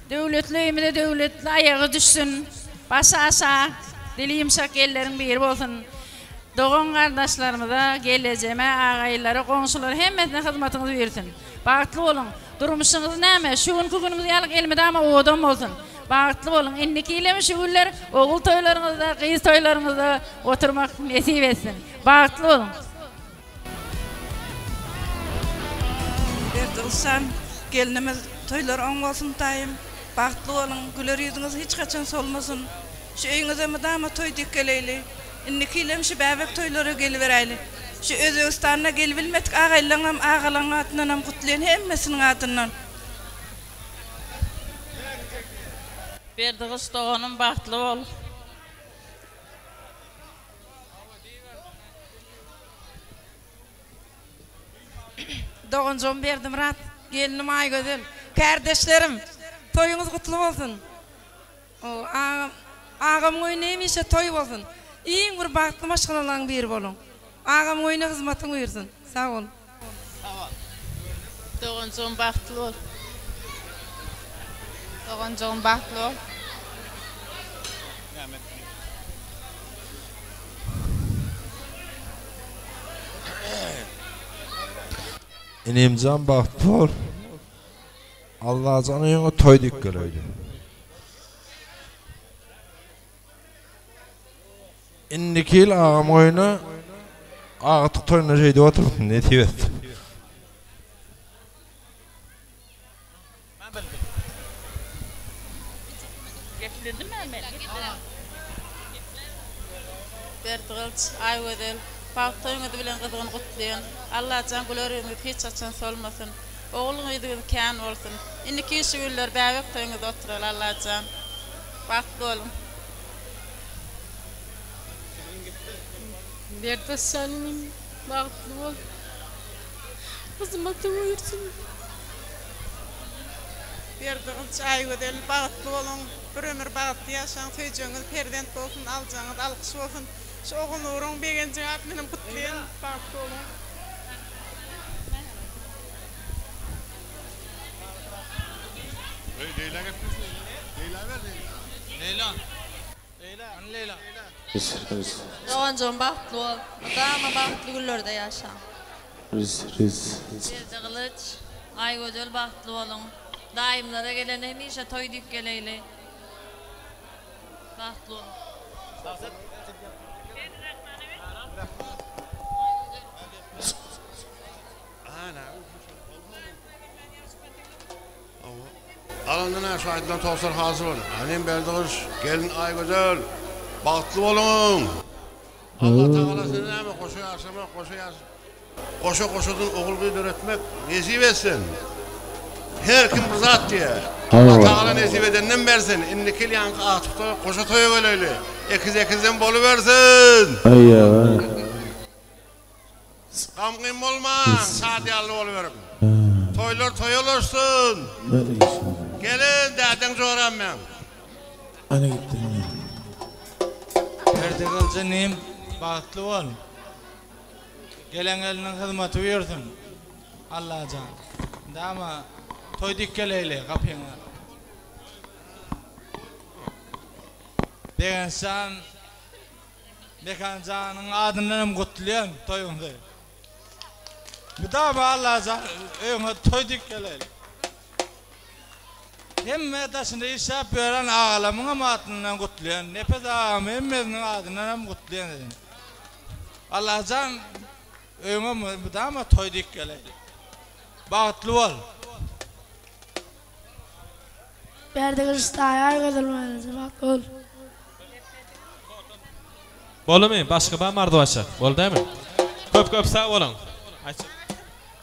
Döwletli döwletli ayagy düşsün. Başa aşak, dili ýumşak elleriň biri bolsun. Dogan gardaşlarymyza, gelejeme, agaýlary, goňşulary hemmesine hyzmatyňyzy bersin. Bagtly bolun. Durmuşyňyz näme? Şuňky günimiz ýalyk elmede ama odam bolsun. Bagtly bolun. Innikilemi şu günler ogul toýlaryňyzda, gyz toýlaryňyzda oturmak nesip etsin. Bagtly bolun.
Berdiňizsan gelinimiz toýlar oň bolsun daýym. Bagtly bolun. Güler ýüzüňiz hiç gaçan solmasyn. Şu öýüňize medama toý dikkeleyli. Innekilem şu bäbek toýlara geliberäýli. Şu Özbekistana gelip bilmedik agaýlaryň agalaryň atyndan hem gutlaýan hemmesiniň atyndan.
Berdiňiz toğanım bagtly bol.
Dogonjom berdim rat. Gelinim ay gözel.
Kardeşlerim, toyunuz kutlu olsun. Ağam oyunu hemişe toy olsun. İyi bir baktlı maşgalalan bir bolun. Ağam oyunu hizmetin buyursun. Sağ olun.
Doğancan baktlı ol. Doğancan baktlı ol.
İnemcan baktlı ol. Allah canı yöne toy dikkeleydi. İndiki yıl ağam oyunu ağıtık toyuna şeyde oturup ne tiyet.
Getirdin mi Ahmet? Bertgılç, Ayvedel, Bak toyunu bilen kızgın kutlayan. Allah can gülörünü hiç açan solmasın. Oğlun öydüğün kâan olsun. İndiki işi güller bäbek toyunu oturur Allah can. Baktlı olun.
Bertas senin baktlı ol. Hizmetin buyursun.
Bertgılç, Ayvedel, baktlı olun. Bir ömür baktlı yaşan, tüycüğünüz perdent olsun, alacağınız alkış olsun. Şu oğul uğrun begencin atmenin kutlayan baktlı olun.
Leyla getirdin. Leyla ver Leyla. Leyla.
Doğancan baktlı ol. Dama baktlı güllerde yaşa. Berdi Kılıç, Aygözel baktlı olun. Daimlara gelen hemişe toy dip geleyle. Baktlı olun.
Alandan aşağı edilen tostlar hazır olun. Annem Berdiğiş, gelin Aygözel. Baktlı olun. Allah Teala size mi koşu yaşamak, koşu yaşamak. Koşudun oğul büyüdür etmek nezip etsin. Her kim rızat diye. Allah Teala nezip edenden versin. İndikil yankı atıkta koşu toyu öyle. Ekizden bolu versin. Kamkın olma, sadiyallı oluverim. Toylar toy olursun. Gelin derden zoran ben.
Ana gittim.
Berdiğilcinim, baktlı ol. Gelen elinin hizmeti buyursun. Allah can. Dama toy dikkeleyle kapıyana. Degen sen Bekan canın adından kutlayan toyunda. Bir dama Allah can öyle toy dikkeleyle. Hem taşında işap veren ağlamın ama adından kutlayan. Nefes ağamı hemmezinin adından kutlayan dedim. Allah can öyle bir dama toy dikkeleyle. Baktlı ol.
Berdiğiş dayar kılılmayız. Bak ol.
Boldu mu? Başka ben mardı açar. Boldu değil mi? Köp sağ olun.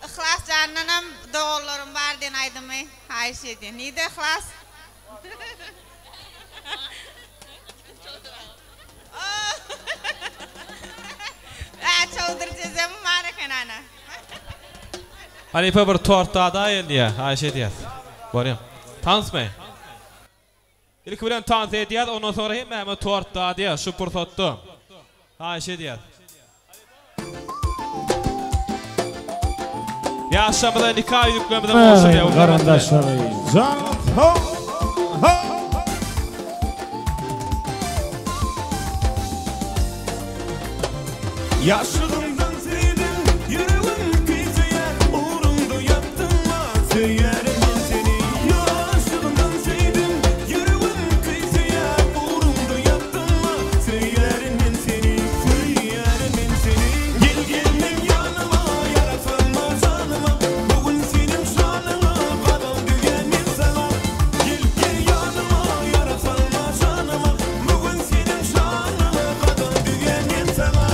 İhlas canlanam doğullarım var den aydımı. Ayşe'den. Neydi ihlas? Çoldur cezemi marakan ana.
Halife bir torta da ya Ayşe diyet. Görüyorum. Tanışmayın. İlk bilen tanış ediyet, ondan sonra hem torta diye şu fırsatı. Ayşe diyet. Yaşamada nikah yüklemeden olsun ya.
Karandaşları. Can. Ho. Ho.
Yaşlılığımdan sevdim, yüreğim kıyıcıya, uğrunda yaptım mı, söylerim ben seni. Yaşlılığımdan sevdim, yüreğim kıyıcıya, uğrunda yaptım mı, söylerim ben seni, söylerim ben seni. Gel gelmem yanıma, yaratılma canıma, bugün senin şanına, kadar düğenim sana. Gel yanıma, yaratılma canıma, bugün senin şanına, kadar düğenim sana.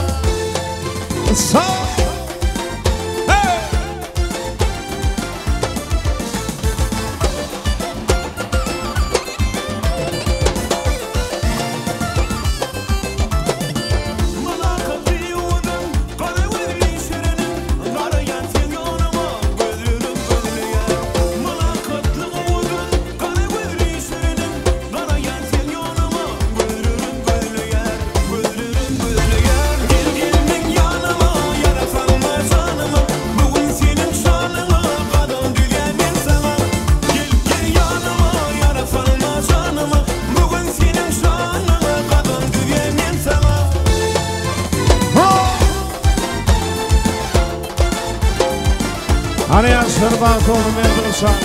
Bahtu oğlum Erdoğan.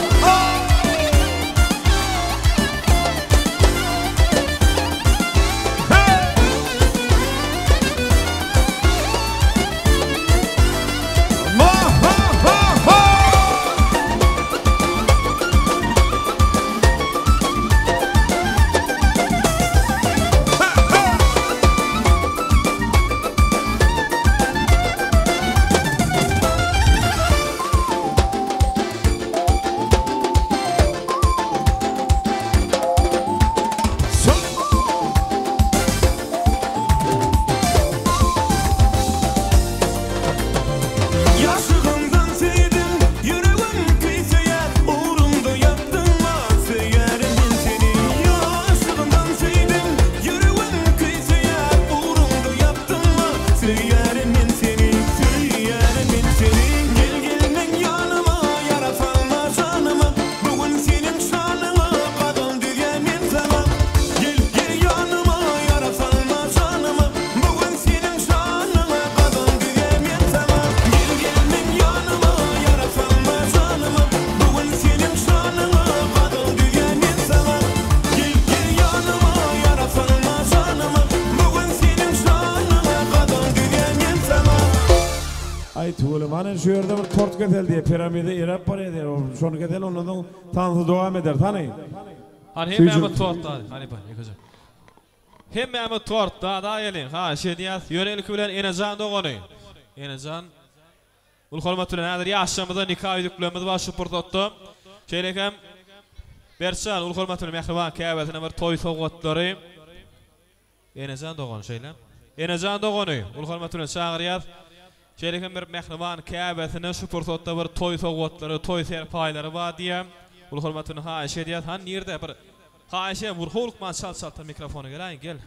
Şu yerde bir tort getel diye piramide irap var eder. Şonu getel ondan tanrı devam eder. Tanıyın.
Hani hem ama tort da. Hani bak yakacak. Hem ama tort da gelin. Ha şey diyat yönelik bilen Enecan doğunu. Enecan ul hormatly nadir yaşamda nikah ediklerimiz var şu portotto. Şeylekem Bersan ul hormatly mehriban kâbetine bir toy soğutlary. Enecan doğunu şeyler. Enecan doğunu ul hormatly çağırıyat. Şeylekem bir mehriban kâbetine şu portotto bir toy soğutlary, toy serpayları var diye. Ul hormatly ha şey diyat han nerede bir Haşe vurhulukman çal-çalta mikrofonu gel.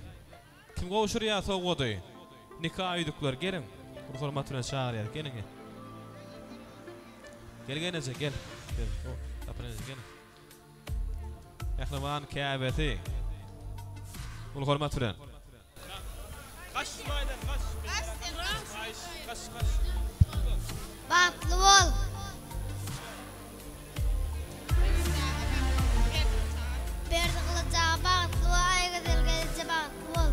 Kim qoşur ya soğudu? Nikah edikler gelin. Hormatına çağırıyor. Gelin. Gelinize gel. Tapınız gelin. Mehriban kâbeti. Ul hormatına. Kaçmaydan kaç.
Batlı ol. Berdi kılıcağı batlı ol. Ayga delgelice batlı ol.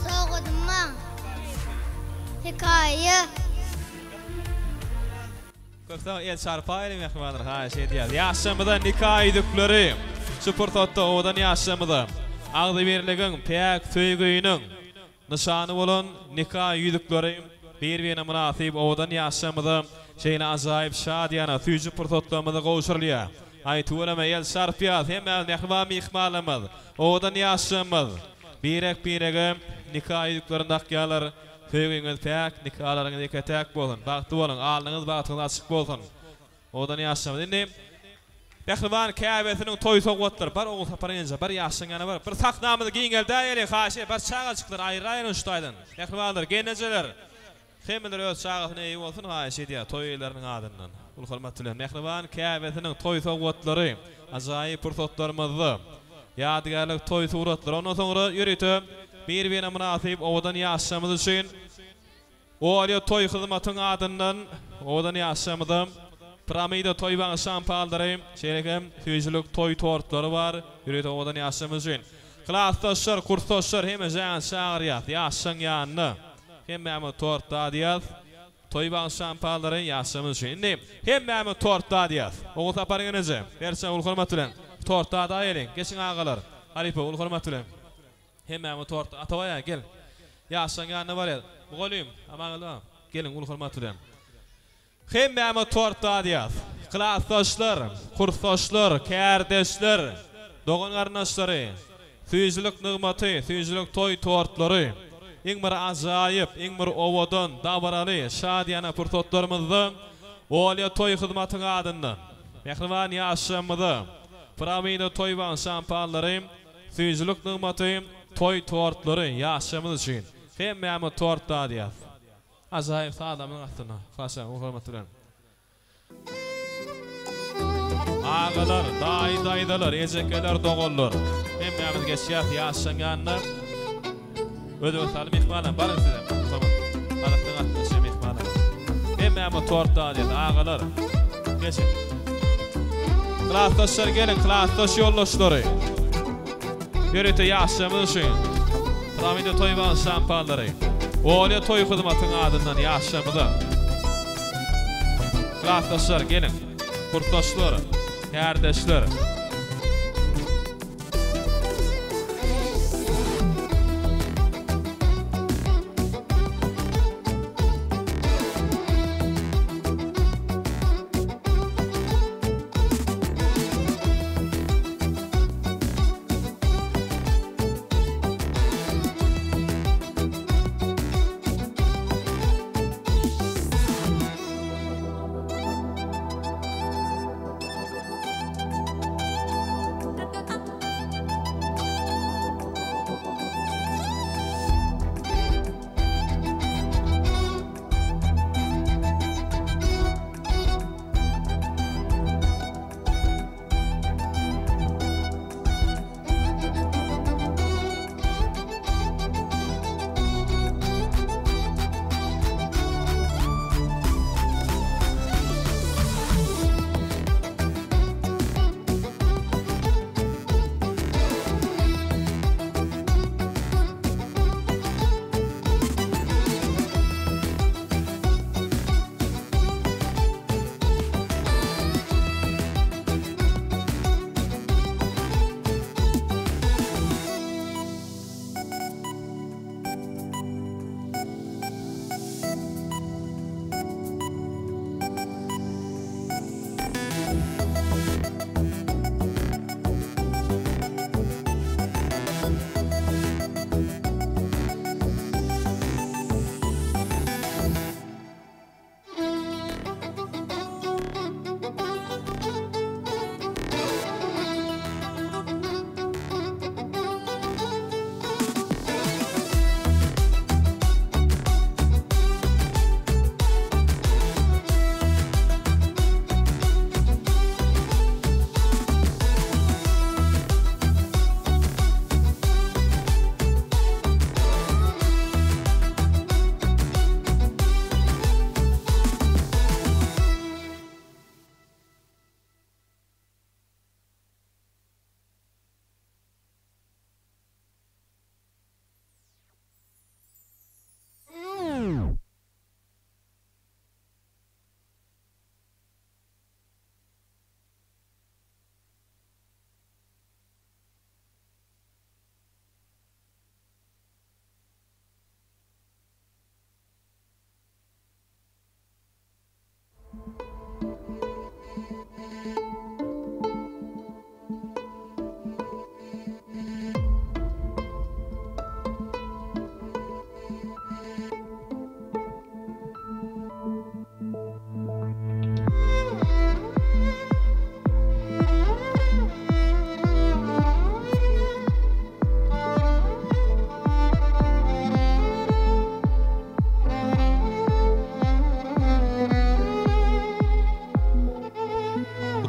Soğudum ma. Hikaye.
Köfte el çarpaylı mehribanlar. Ha şey diyor. Yaşamda nikah edikleri. Sportotto odan yaşamda. Ağdı birligin pek tüygüyünün nişanı olan nikah edikleri. Bir münasip odan yaşamda. Şeyle azayip şadiyana tüycü portotlamada qoşurliya. Ay tuğlama el sarpiyat hemen mehriban ihmalamad. Odan yaşamad. Birek nikah ediklerin akyalar. Tüygüyünüz pek nikahlarınız iketek bolun. Baktı bolun. Alnınız baktığınız açık bolun. Odan yaşamad. Şimdi mehriban kâbetinin toy soğutlar. Bar oğul taparınca bar yaşangana bar. Bir taknamızı giyin gel dayeli haşe. Bar çağalçıklar ayrayın uçtaydın. Mehribanlar geneceler. Hemeler öz çağatına iyi olsun ha şey diye toylarının adından. Ul hormatly mehriban kâbetinin toy soğutları. Azayip portotlarımızı. Yadigarlık toy suratları. Ondan sonra yürütüp bir münasip odan yaşamız için o toy hizmetin adından odan yaşamıdım. Piramida toy van şampalları, şeylekem tüycülük toy tortları var. Yürütüp odan yaşamız için. Klastoşlar, kurstoşlar hemen çağırıyat. Yaşan yanına. Hem tort da diyat. Toy van şampalları yaşamız için. Şimdi hem tort da diyat. Oğul taparınızı. Versen ul hormatly. Tort da elin. Geçin ağalar. Haripe ul hormatly. Hem tort atavaya gel. Yaşan yanına var ya. Buğuluyum. Ama gelin ul hormatly. Hem tort da diyat. Klastoşlar, kurstoşlar, kardeşler, doğun qarnaşları, tüycülük nığmatı, tüycülük toy tortları, İň bir azayip, iň bir owadan, dabaraly, şadiyana portotlarymyzda, olya toy hizmetiň adyndan, mehriban yaşamyda, piramida toy van şampallary, tüycülük nığmaty, toy tortlary yaşamyz üçin. Hem tort da diyat. Azayip adamın atyna, hasan hormatly. Ağalar, daydalar, ejekeler, doğullar. Hem geçýär yaşanýanlar. Ödü salim ihmalan barın size. Tamam. Adatdan atmışım ihmalan. Hemme tortda diýdi agalar. Geçin. Klassdaşlar gelin, klassdaş yoldaşlary. Ýörete ýaşamyş üçin. Piramida toýban şampanlary. Oly toý hyzmatyň adyndan ýaşamyda. Klassdaşlar gelin. Kurtdaşlar, ýerdeşler.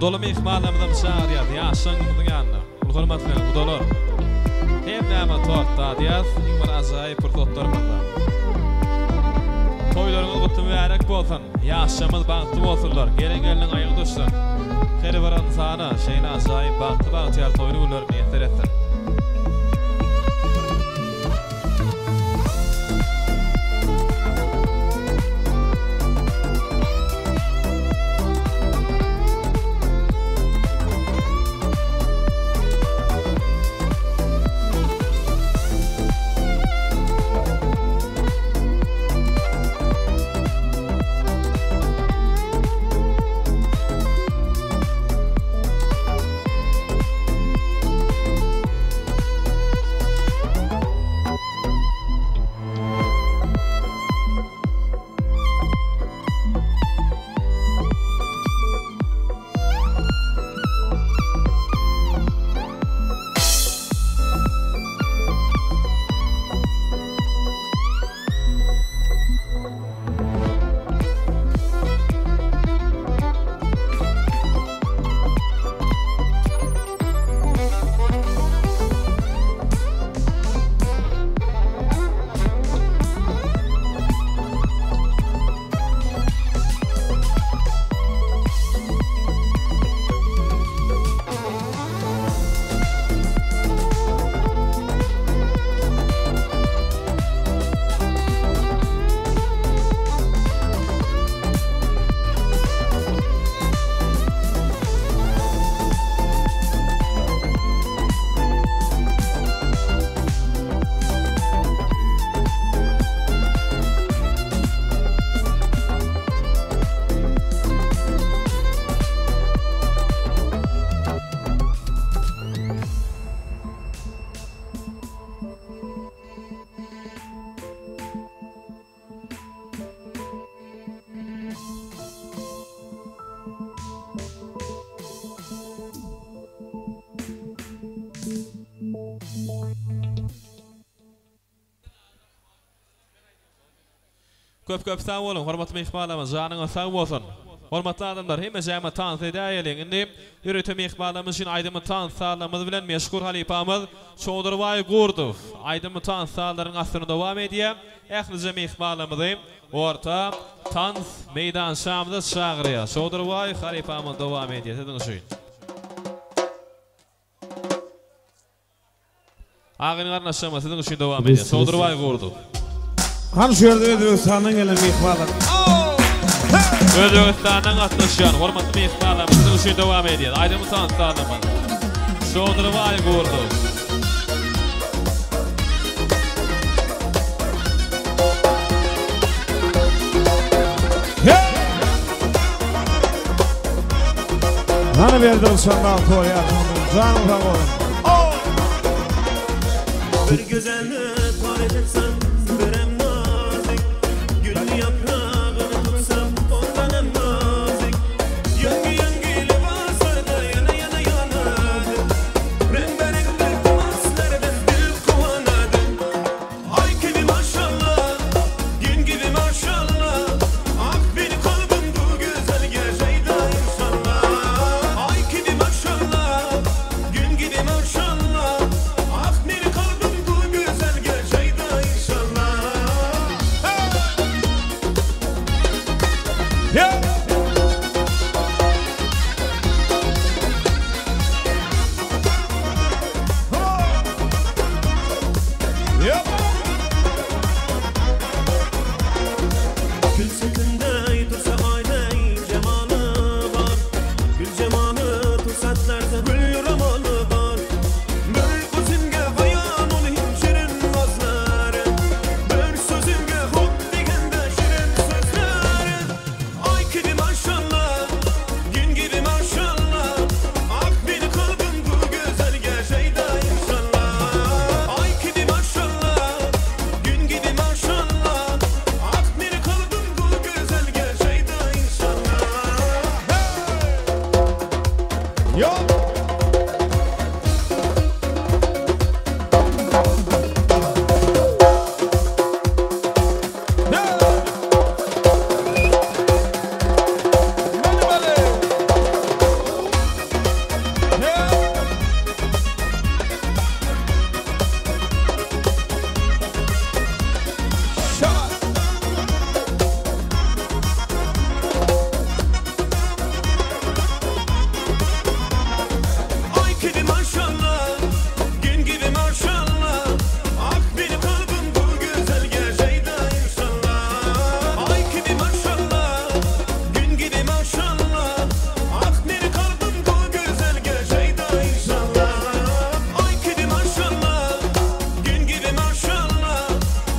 Budala mehmanlarymyzdan şair ýazy, ýaşaňymyzyň ýanyna. Ulgurmatlar, budalar. Hem näme tortda diýär, bir azaýyp purtotlar barda. Toýlaryňyz gutly bärek bolsun, ýaşamyz bagtly bolsunlar. Gelen aýygy düşsün. Heri baran sana, şeýle azaýyp bagtly ýar toýny ular meýter etsin. Köp sağ olun, hormatly mehmanlarymyz, janyňyz sağ bolsun. Hormatly adamlar, hemme jäme tans edäýeler. Indi ýürütme mehmanlarymyz üçin aýdymy tans sağlamyz bilen meşgul halipamyz Şowdurbaý Gurdow. Aýdymy tans sağlaryň astyny dowam edýär. Ählice mehmanlarymyz orta tans meydan şamda çağırýar. Şowdurbaý halipamyz dowam edýär. Siziň üçin. Ağın qarnaşama siziň üçin dowam edýär. Şowdurbaý Gurdow.
Hansı yerde Özbekistan'dan gelen mehmanlar?
Özbekistan'dan gatnaşýan hormatly mehmanlar siziň üçin dowam edýär. Aýdymy tans sağlamyz. Şowdurbaý Gurdow.
Nana verdim sana Konya. Canım sağ olun.
Bir güzelini tarif etsem verem nazik. Gül yaprağını tutsam ondan hem nazik. Yöngi libaslarda yana yana yanadı. Rengarenkler kumaslardan bir kuvanadı. Ay gibi maşallah, gün gibi maşallah. Ah beni kalbim bu güzel geceyde inşallah. Ay gibi maşallah, gün gibi maşallah. Ah beni kalbim bu güzel geceyde inşallah.
Yeah.
Gül setinde tursa aynay cemalı var. Gül cemalı tursatlerde gül romanı var. Bir gözümge bayan ol şirin nazları. Bir sözümge hop degende şirin sözleri. Ay gibi maşallah, gün gibi maşallah. Ah beni kalbim bu güzel geceyde inşallah. Ay gibi maşallah, gün gibi maşallah. Ah beni kalbim bu güzel geceyde inşallah.
Yo.
Ay gibi maşallah, gün gibi maşallah. Ah beni kalbim bu güzel geceyde inşallah. Ay gibi maşallah, gün gibi maşallah. Ah beni kalbim bu güzel geceyde inşallah. Ay gibi maşallah, gün gibi maşallah.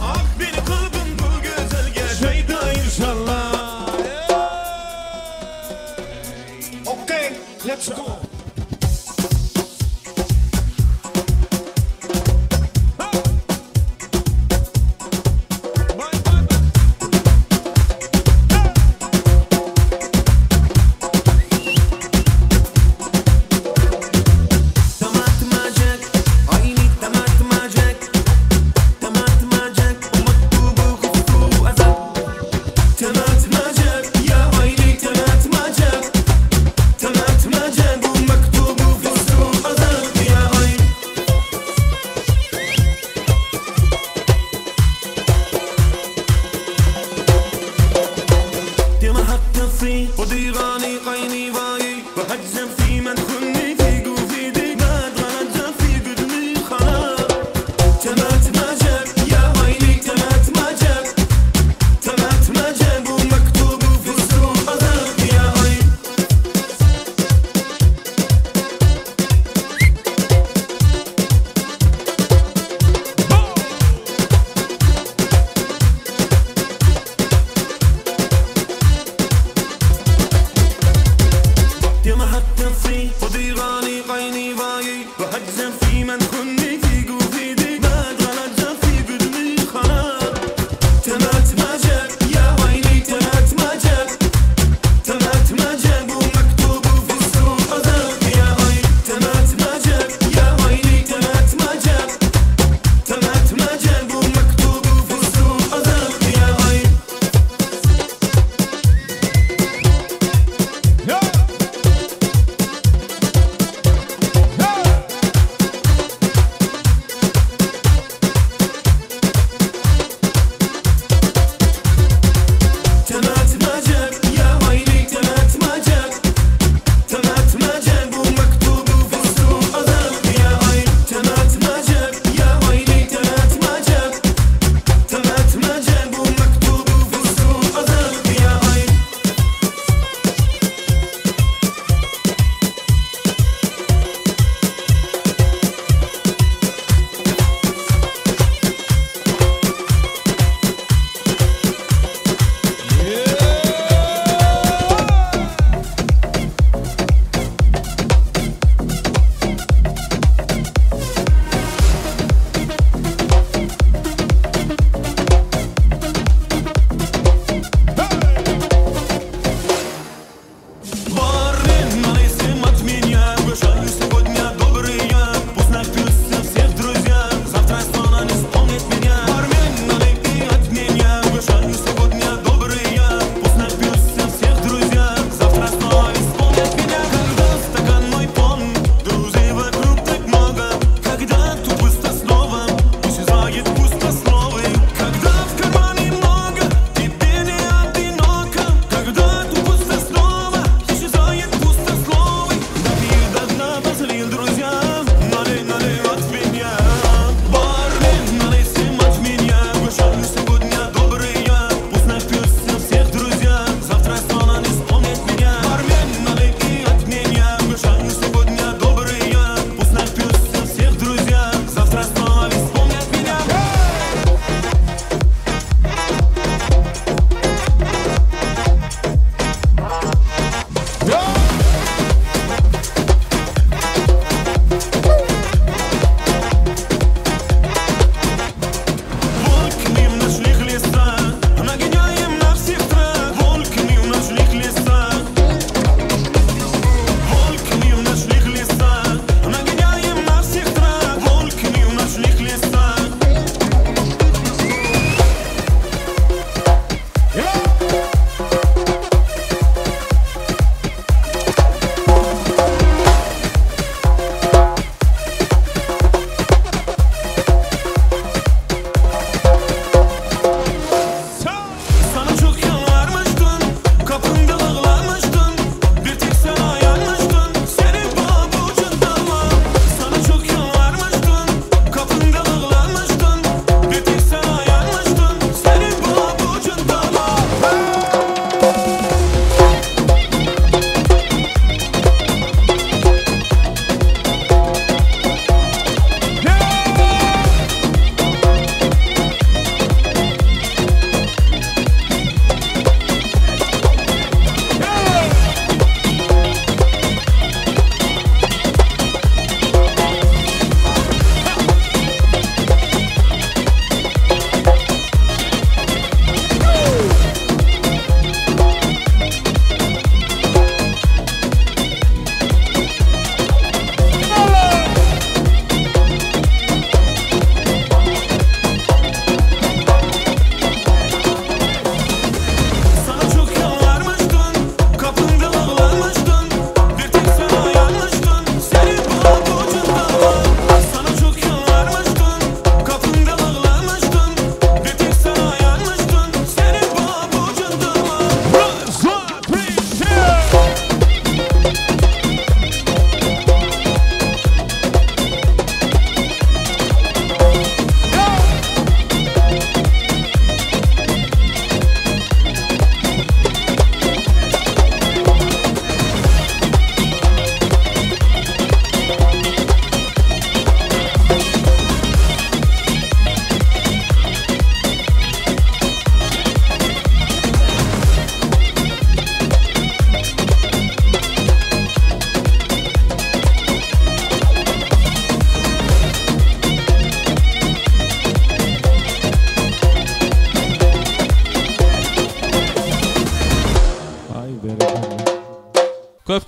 Ah beni kalbim bu güzel geceyde inşallah. Okay, let's go. Tamatmacak, aynı tamatmacak. Tamatmacak, umutlu bu kutu azap. Tamatmacak, ya aynı tamatmacak. Tamatmacak, bu mektubu kutu azap. Ya aynı. تمحت في وديراني قيني باي وهجم في مدخلني في قوفيدي ما غلط في قدمي خلاص تمات ما جاب يا عيني تمات ما جاب تمات ما جاب ومكتوب في السوق عذاب يا عين تمحت في وديراني قيني باي وهجم في مدخلني في قوفيدي ما غلط في قدمي خلاص تمات ما جاب يا عيني تمات ما جاب تمات ما جاب ومكتوب في السوق عذاب يا عين تمات ما جاب يا عيني تمات ما جاب تمات ما جاب ومكتوب في السوق عذاب يا عين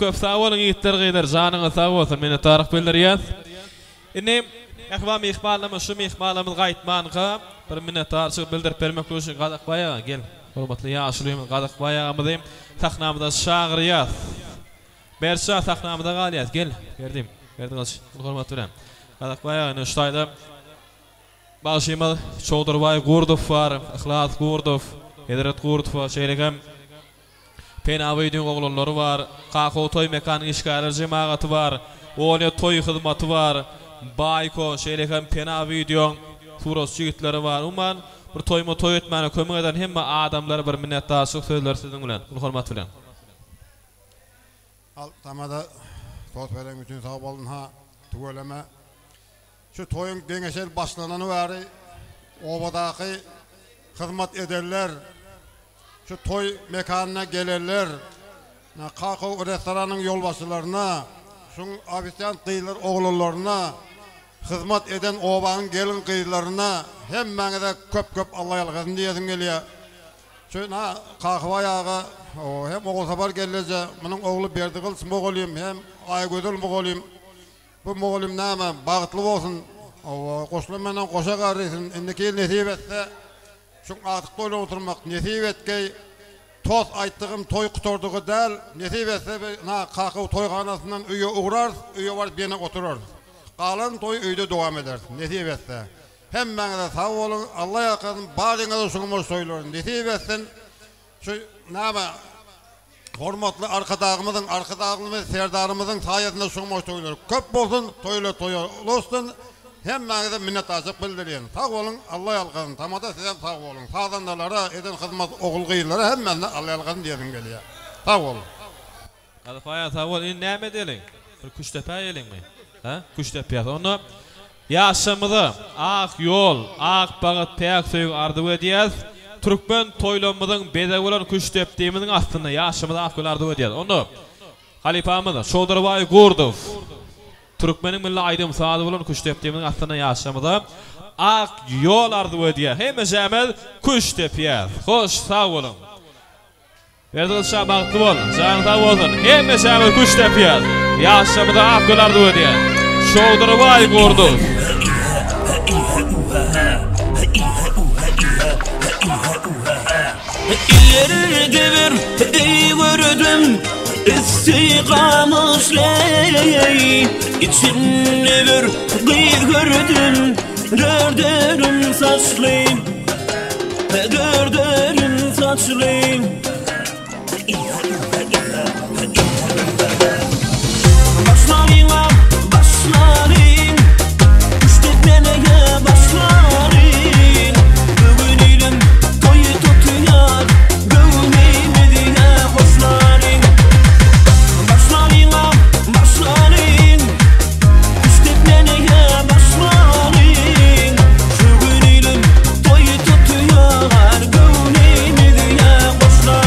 köp sağ olun yiğitler geyler canıňyz sağ bolsun meni tarih bildirýär. Indi ähwam ihmalamy şu ihmalymyz gaýtmanka bir minnetdarçylyk bildirip bermek üçin Gadakbaýa gel. Hormatly ýaşlymyz Gadakbaýamyzy sahnamyzda şagyrýar. Berşa sahnamyzda galýar gel. Berdim. Berdiňiz hormat bilen. Gadakbaýa nüştaýda başymy Çowdurbay Gurdow bar, Ihlas Gurdow, Edret Gurdow şeýlegem Penawydyň oglonlary bar, Kakaw toy mekanyny işgärler jemaгаty bar, Oňa toy hyzmaty bar, Bayko şeýlegem Penawydyň turos jigitleri bar. Umman bir toyma toy etmäne kömek eden hemme adamlar bir minnetdarçylyk sözler siziň bilen. Hormat bilen.
Al tamada toz veren bütün sağ bolun ha tügeleme. Şu toyun deňeşel başlanany bäri obadaky hyzmat ederler. Şu toy mekanyna gelerler. Kakaw restoranyň ýolbaşçylaryna, şuň ofisiant gyýlar oglanlaryna, hyzmat eden obanyň gelin gyýlaryna hemmäňe de köp Allah ýalgysyn diýesim gelýär. Şu Kakawaýaga hem ogul sabar gelleje, munyň ogly Berdigil mogolyum hem Aýgözel mogolyum. Bu mogolyum näme bagtly bolsun. Goşulman menen goşa garrysyn. Indiki nesip etse şuň atyk toýla oturmak nesip etkei toz aýtdygym toy kutordygy däl. Nesip etse Kakaw toýganasyndan öýe uğrar, öýe barıp ýene oturar. Galan toy öýde dowam eder. Nesip etse. Hemmäňe de sag bolun. Allah ýakyn baryňyzy şuňmy soýlar. Nesip etsin. Şu näme hormatly arkadagymyň serdarymyzyň saýasynda şuňmy toýlar. Köp bolsun, toýla toýulsun. Hemmäňe de minnetdarçylyk bildirýän. Sag bolun, Allah ýalgysyn. Tamada sizem sag bolun. Sadandalara eden hyzmat ogul gyýlara hemmäne Allah ýalgysyn diýesim gelýär. Sag bolun.
Gadakbaýa sag bol. Indi näme diýelim? Bir Kuştepe ýelenmi? Ha? Kuştepe. Onu ýaşamyzy ak ýol, ak bagat peýak söýüp ardyp edýär. Türkmen toylamyzyň bedeg bolan Kuştepdemiň aslynda ýaşamyzy ak ýol ardyp edýär. Onu Halipamyz Çowdurbay Gurdow Türkmeniň milli aýdym saady bolan Kuştepdemiň aslynda ýaşamyzy ak ýol ardyp edýär. Hemme jämel Kuştepe. Hoş sag bolun. Berdigil şah bagtly bol. Jaň sag bolsun. Hemme jämel Kuştepe. Ýaşamyzy ak ýol ardyp edýär. Çowdurbay Gurdow
İllerge bir ey gördüm istiqamışley İçinde bir gıyr gördüm dördörün saçlıyım dördörün saçlıyım Başlarına başlarım Kuştepe'ye başlarım Bugün ilim toyu tutuyor Gövmeyimediğine hoşlarım Başlarına başlarım Kuştepe'ye başlarım Bugün ilim toyu tutuyor Gövmeyimediğine hoşlarım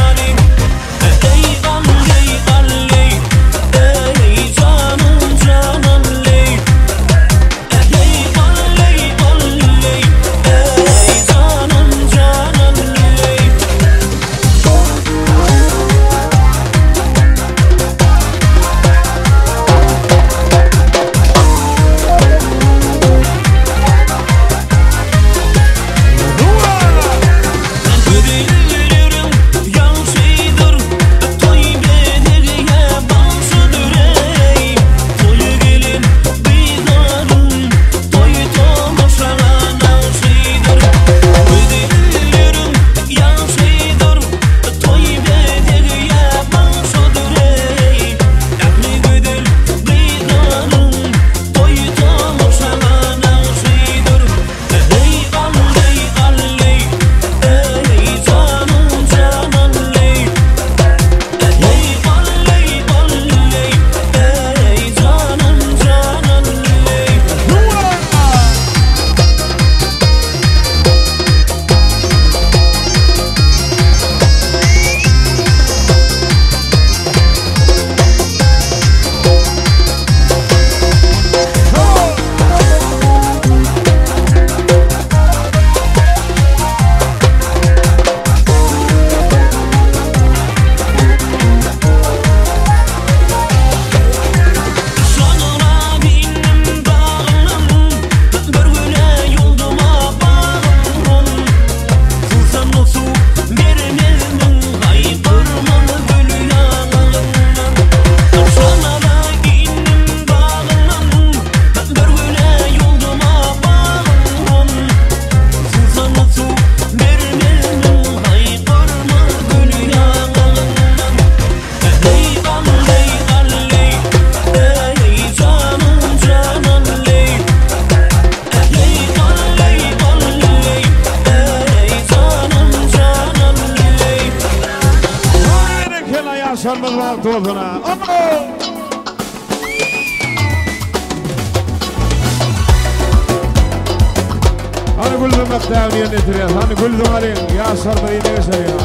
Şap devni yönetiriyor. Hani gül duvarın ya sarmayı ne geçeriyor.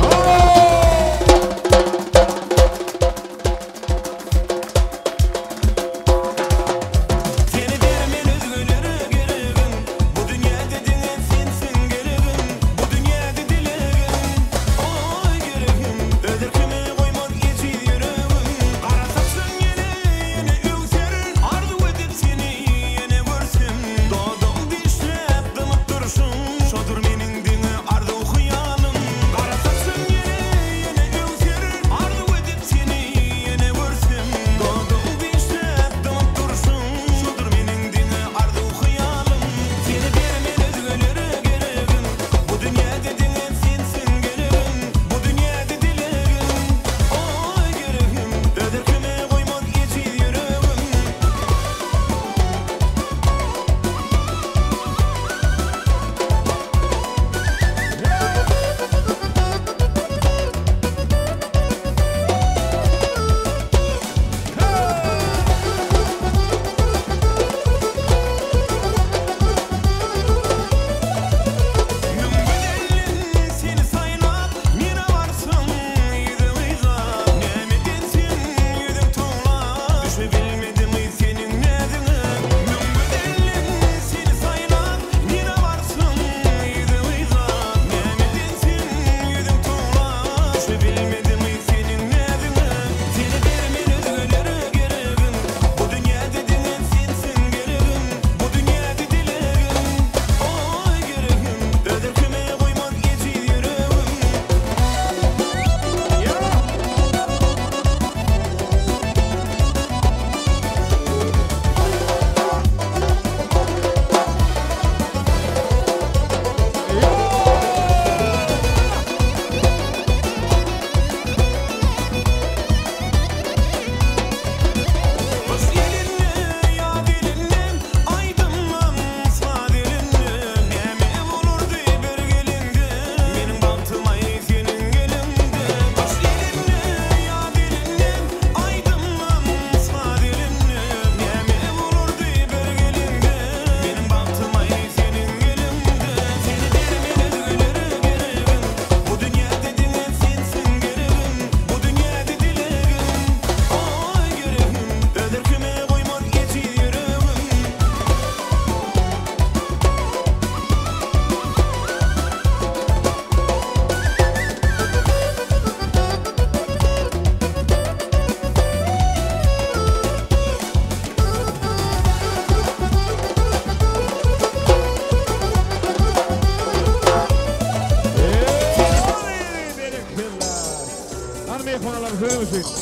Hanımefendiler, söylemesin.